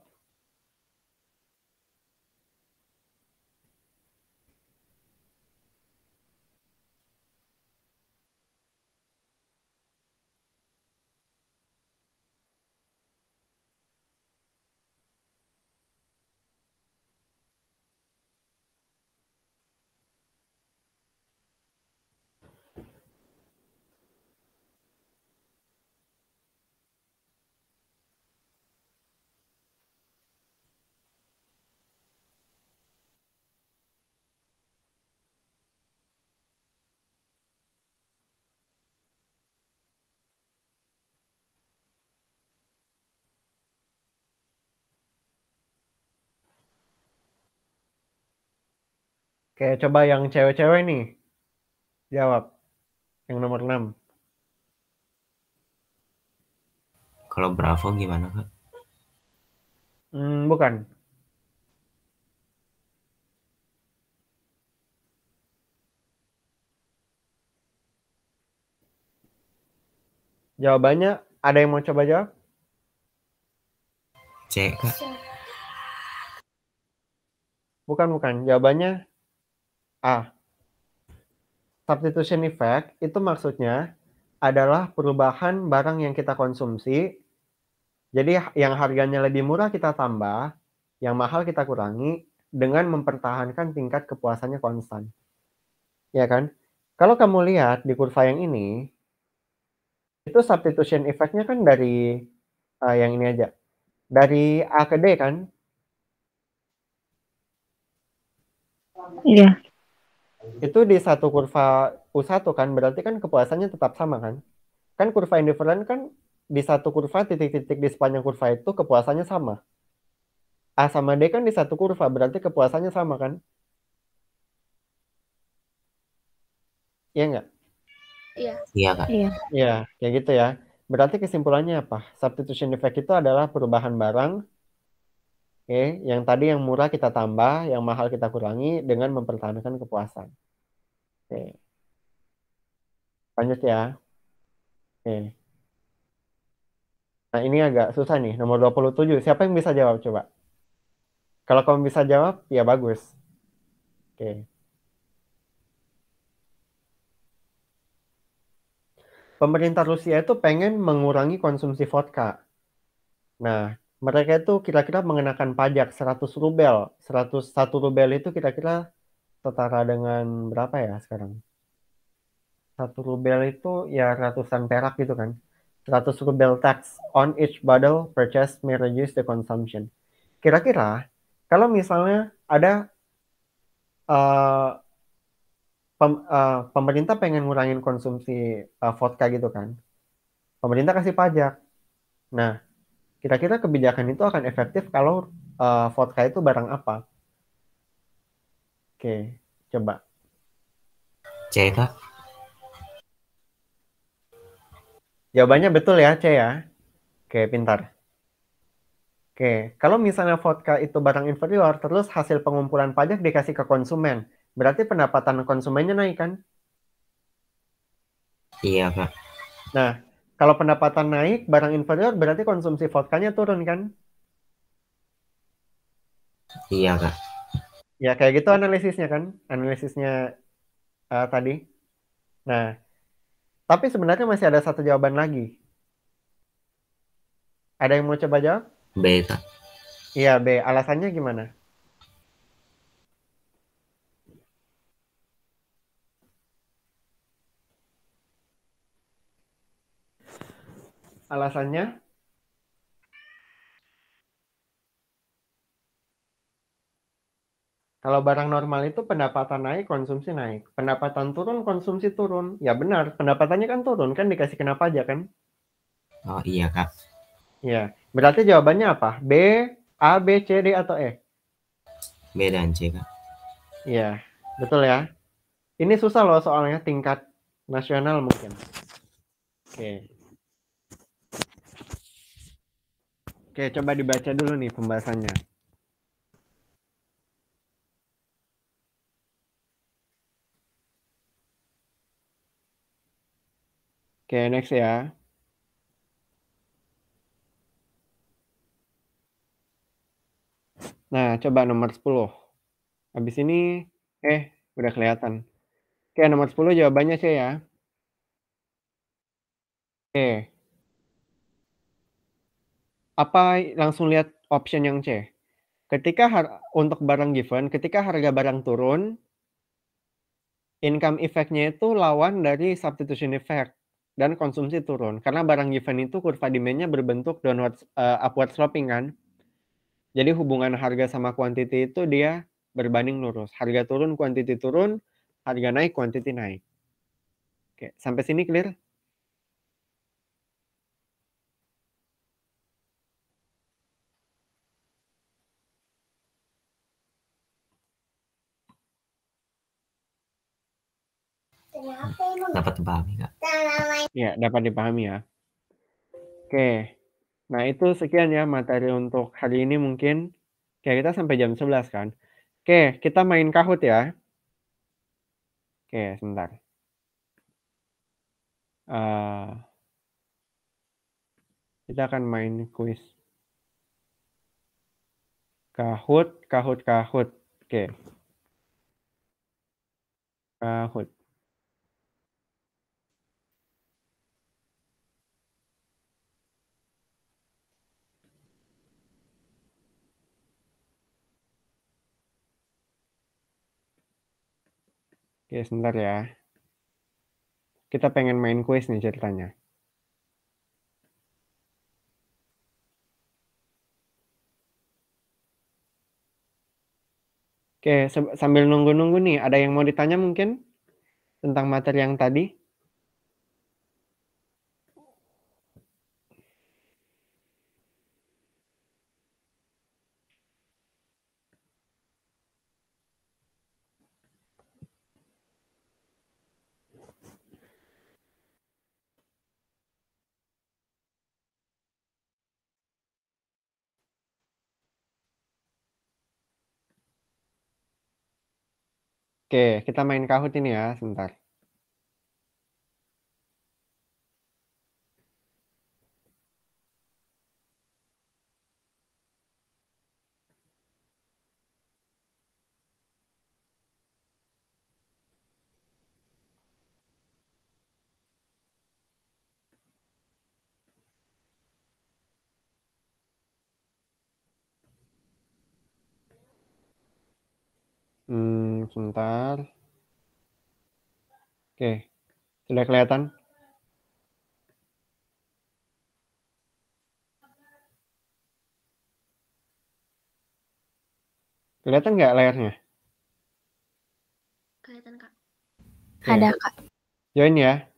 Oke, coba yang cewek-cewek nih. Jawab. Yang nomor 6. Kalau Bravo gimana, Kak? Bukan. Jawabannya ada yang mau coba jawab? C, Kak. Bukan. Jawabannya A. Substitution effect itu maksudnya adalah perubahan barang yang kita konsumsi. Jadi yang harganya lebih murah kita tambah, yang mahal kita kurangi dengan mempertahankan tingkat kepuasannya konstan. Ya kan? Kalau kamu lihat di kurva yang ini, itu substitution effect-nya kan dari yang ini aja. Dari A ke D kan? Iya. Itu di satu kurva U1 kan, berarti kan kepuasannya tetap sama kan? Kan kurva indifferent kan di satu kurva titik-titik di sepanjang kurva itu kepuasannya sama. A sama D kan di satu kurva, berarti kepuasannya sama kan? Iya nggak? Iya. Iya, Kak. Iya. Iya, kayak gitu ya. Berarti kesimpulannya apa? Substitution effect itu adalah perubahan barang, oke, yang tadi yang murah kita tambah, yang mahal kita kurangi dengan mempertahankan kepuasan. Oke, lanjut ya. Oke. Nah, ini agak susah nih, nomor 27. Siapa yang bisa jawab coba? Kalau kamu bisa jawab, ya bagus. Oke. Pemerintah Rusia itu pengen mengurangi konsumsi vodka. Nah, mereka itu kira-kira mengenakan pajak 100 rubel. 101 rubel itu kira-kira setara dengan berapa ya sekarang? 1 rubel itu ya ratusan perak gitu kan. 100 rubel tax on each bottle purchase may reduce the consumption. Kira-kira kalau misalnya ada uh, pemerintah pengen ngurangin konsumsi vodka gitu kan. Pemerintah kasih pajak. Nah, kira-kira kebijakan itu akan efektif kalau vodka itu barang apa? Oke, coba. C, Kak. Jawabannya betul ya, C ya. Oke, pintar. Oke, kalau misalnya vodka itu barang inferior, terus hasil pengumpulan pajak dikasih ke konsumen, berarti pendapatan konsumennya naik kan? Iya, Kak. Nah, kalau pendapatan naik, barang inferior berarti konsumsi vodkanya turun kan? Iya, Kak. Ya, kayak gitu analisisnya kan? Analisisnya tadi. Nah, tapi sebenarnya masih ada satu jawaban lagi. Ada yang mau coba jawab? B, Kak. Iya, B. Alasannya gimana? Alasannya? Kalau barang normal itu pendapatan naik, konsumsi naik. Pendapatan turun, konsumsi turun. Ya benar, pendapatannya kan turun, kan dikasih kena pajak kan? Oh, iya, Kak. Ya, berarti jawabannya apa? B, A, B, C, D, atau E? B dan C, Kak. Iya, betul ya. Ini susah loh soalnya tingkat nasional mungkin. Oke. Oke, coba dibaca dulu nih pembahasannya. Oke, next ya. Nah, coba nomor 10. Habis ini, udah kelihatan. Oke, nomor 10 jawabannya C ya. Oke, apa langsung lihat option yang C. Ketika untuk barang given, ketika harga barang turun, income effect-nya itu lawan dari substitution effect dan konsumsi turun. Karena barang given itu kurva demand-nya berbentuk upward sloping kan. Jadi hubungan harga sama quantity itu dia berbanding lurus. Harga turun, quantity turun, harga naik, quantity naik. Oke, sampai sini clear? Dapat dipahami, Kak. Ya, dapat dipahami ya. Oke. Nah, itu sekian ya materi untuk hari ini mungkin. Oke, kita sampai jam 11 kan. Oke, kita main Kahoot ya. Oke, sebentar. Kita akan main kuis. Kahoot. Oke. Kahoot. Oke, sebentar ya. Kita pengen main kuis nih ceritanya. Oke, sambil nunggu-nunggu nih, ada yang mau ditanya mungkin tentang materi yang tadi? Oke, kita main Kahoot ini ya, sebentar. Sebentar. Oke, sudah kelihatan? Kelihatan nggak layarnya? Kelihatan, Kak. Oke, Ada, Kak. join ya.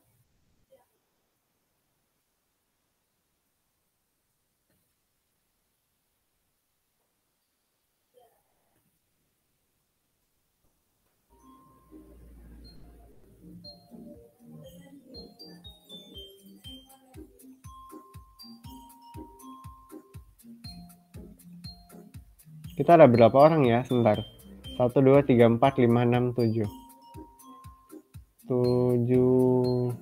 Kita ada berapa orang ya? Sebentar. 1, 2, 3, 4, 5, 6, 7. 7.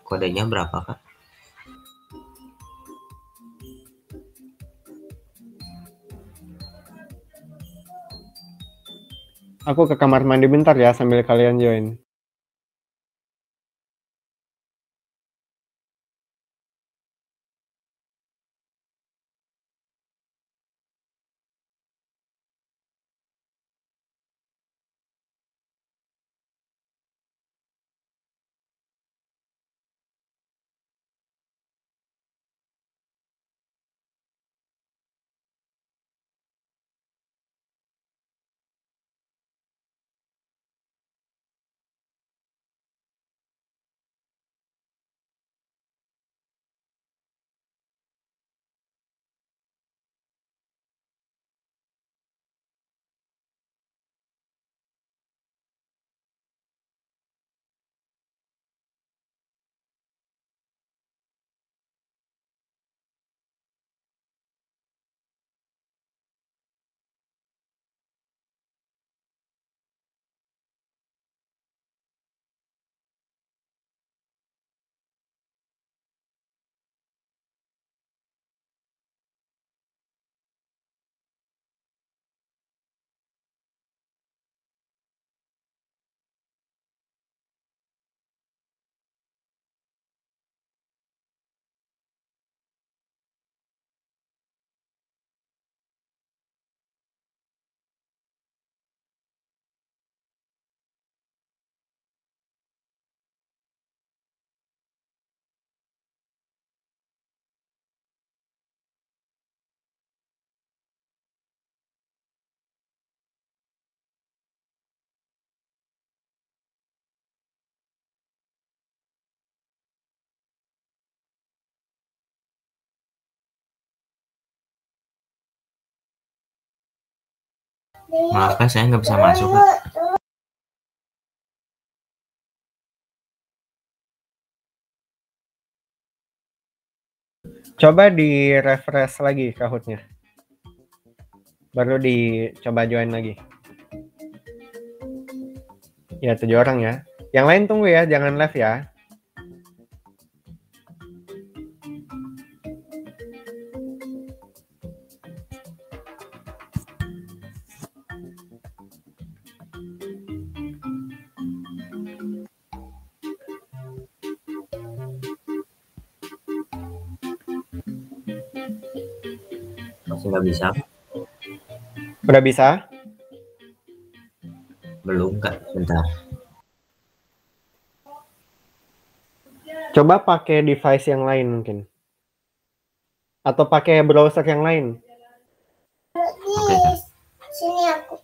Kodenya berapa, Kak? Aku ke kamar mandi bentar ya sambil kalian join. Maaf, Kak, saya nggak bisa masuk, Kak. Coba di refresh lagi Kahoot-nya. Baru dicoba join lagi. Ya 7 orang ya. Yang lain tunggu ya, jangan live ya. Masih nggak bisa? Udah bisa? Belum Kak, bentar. Coba pakai device yang lain mungkin. Atau pakai browser yang lain. Oke Kak. Sini aku.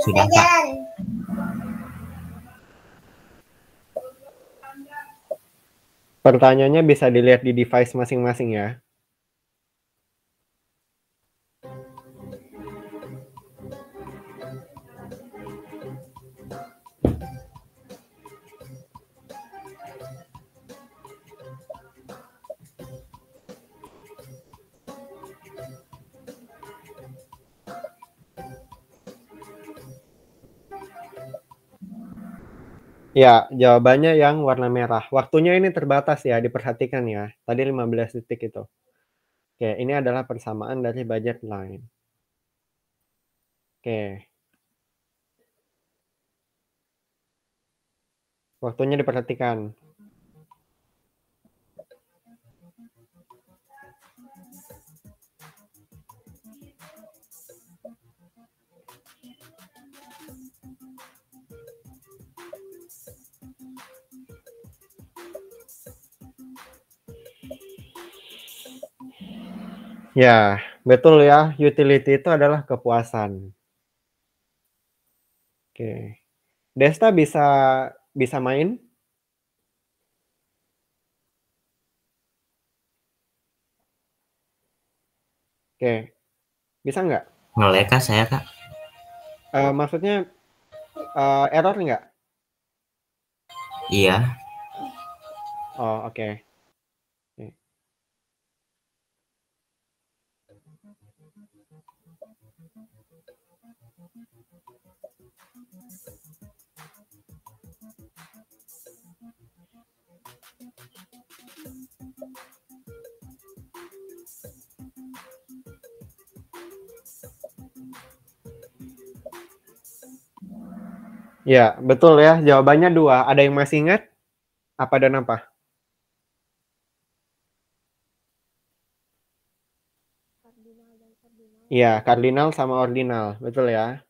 Sudah Kak. Pertanyaannya bisa dilihat di device masing-masing ya. Ya, jawabannya yang warna merah. Waktunya ini terbatas ya, diperhatikan ya. Tadi 15 detik itu. Oke, ini adalah persamaan dari budget line. Oke. Waktunya diperhatikan. Ya, betul ya. Utility itu adalah kepuasan. Oke. Desta bisa main? Oke. Bisa nggak? Nge-lag Kak saya Kak. Maksudnya error nggak? Iya. Oh, oke. Oke. Ya, betul ya. Jawabannya 2. Ada yang masih ingat? Apa dan apa? Kardinal dan ordinal. Iya, kardinal sama ordinal. Betul ya.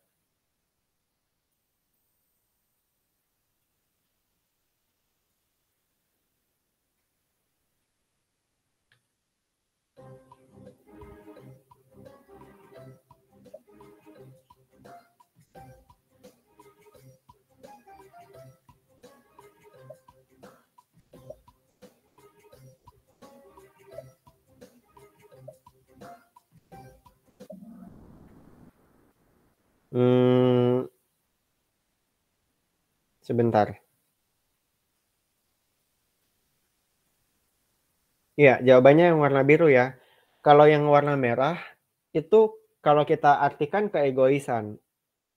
Sebentar. Iya, jawabannya yang warna biru ya. Kalau yang warna merah, itu kalau kita artikan keegoisan,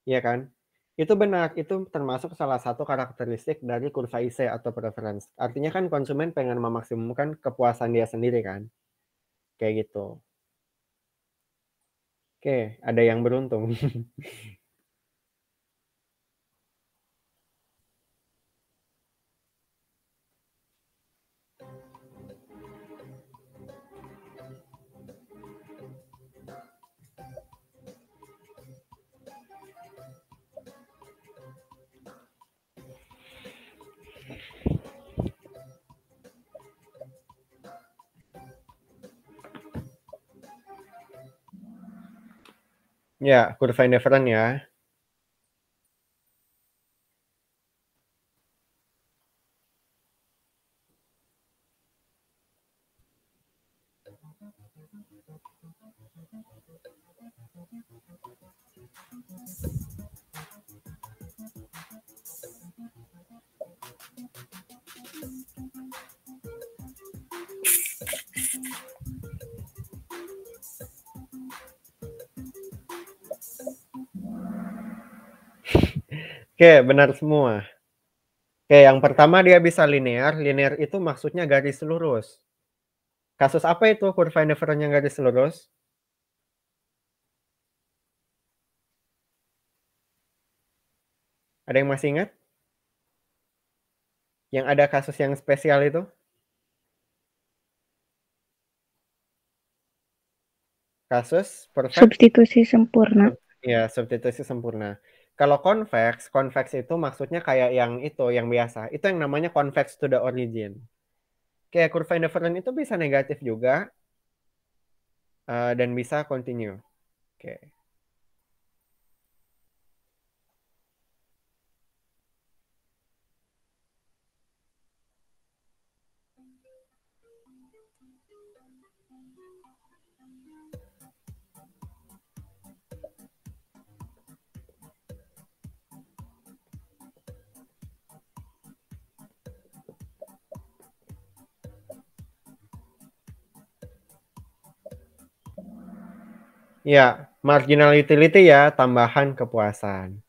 ya kan? Itu benar, itu termasuk salah satu karakteristik dari kurva IC atau preference. Artinya kan konsumen pengen memaksimumkan kepuasan dia sendiri kan? Kayak gitu. Oke, ada yang beruntung. Ya, kurva indifferent ya. Oke, benar semua. Oke, yang pertama dia bisa linear. Linear itu maksudnya garis lurus. Kasus apa itu kurva indifferent yang garis lurus? Ada yang masih ingat? Yang ada kasus yang spesial itu? Kasus perfect? Substitusi sempurna. Ya, substitusi sempurna. Kalau convex itu maksudnya kayak yang itu, yang biasa. Itu yang namanya convex to the origin. Kayak kurva indifferent itu bisa negatif juga, dan bisa continue. Oke. Ya, marginal utility ya, tambahan kepuasan.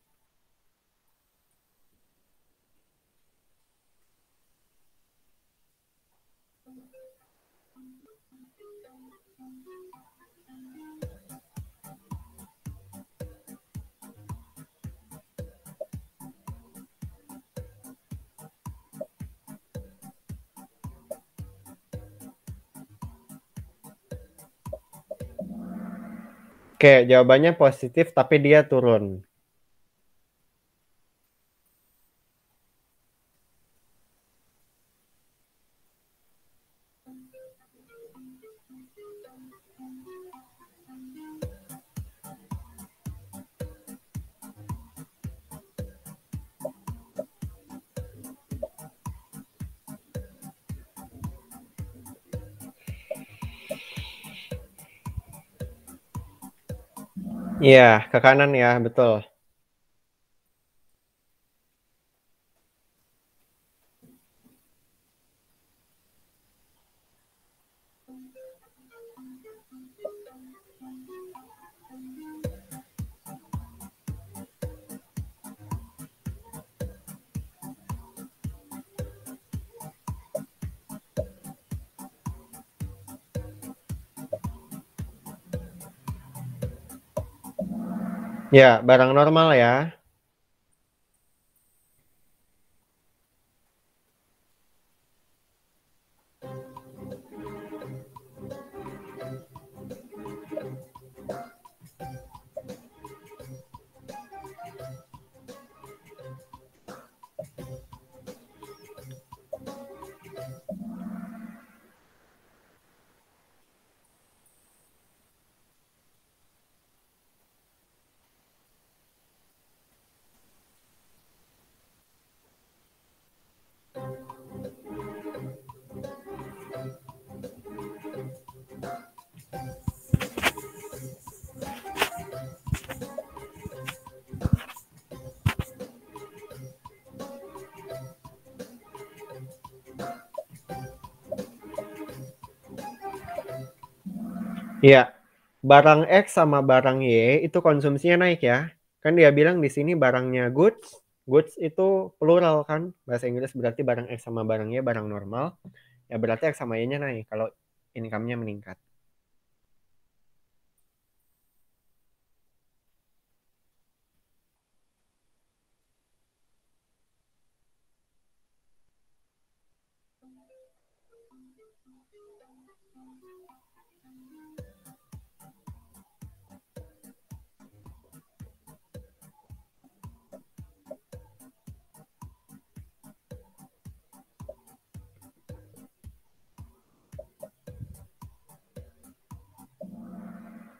Oke, jawabannya positif tapi dia turun. Iya, ke kanan ya, betul. Ya, barang normal ya. Iya, barang X sama barang Y itu konsumsinya naik ya. Kan dia bilang di sini barangnya goods. Goods itu plural kan. Bahasa Inggris berarti barang X sama barang Y barang normal. Ya berarti X sama Y-nya naik kalau income-nya meningkat.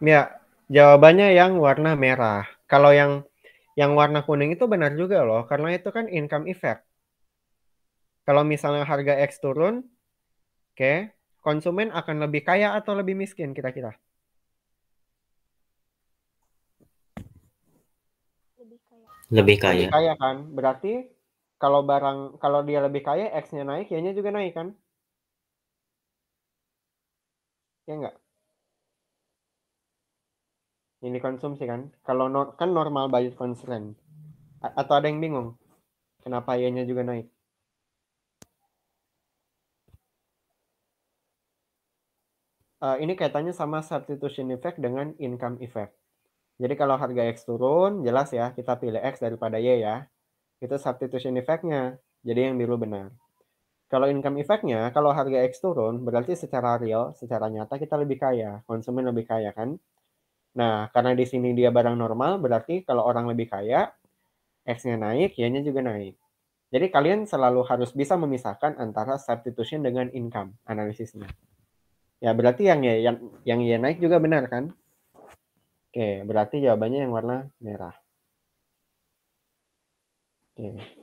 Ya, Jawabannya yang warna merah. Kalau yang warna kuning itu benar juga loh, karena itu kan income effect. Kalau misalnya harga X turun, oke, konsumen akan lebih kaya atau lebih miskin kira-kira? Lebih Lebih kaya. kaya kan? Berarti kalau dia lebih kaya, X-nya naik, Y-nya juga naik kan? Ya enggak? Ini konsumsi kan? Kalau kan normal budget constraint. Atau ada yang bingung? Kenapa Y-nya juga naik? Ini kaitannya sama substitution effect dengan income effect. Jadi kalau harga X turun, jelas ya kita pilih X daripada Y ya. Itu substitution effect-nya. Jadi yang biru benar. Kalau income effect-nya, kalau harga X turun, berarti secara real, secara nyata kita lebih kaya. Konsumen lebih kaya kan? Nah, karena di sini dia barang normal, berarti kalau orang lebih kaya, X-nya naik, Y-nya juga naik. Jadi kalian selalu harus bisa memisahkan antara substitution dengan income analisisnya. Ya, berarti yang Y naik juga benar kan? Oke, berarti jawabannya yang warna merah. Oke.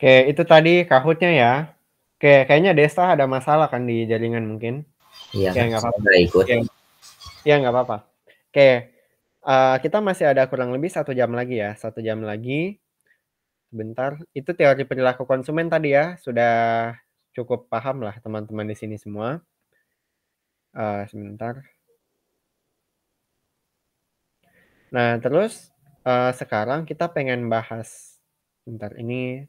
Oke, itu tadi Kahoot-nya ya. Oke, kayaknya Desta ada masalah kan di jaringan mungkin. Iya, Oke, nggak saya apa-apa. nggak ikut. Oke. Ya, nggak apa-apa. Oke, kita masih ada kurang lebih 1 jam lagi ya. 1 jam lagi. Sebentar. Itu teori perilaku konsumen tadi ya. Sudah cukup paham lah teman-teman di sini semua. Sebentar. Nah, terus sekarang kita pengen bahas. Bentar, ini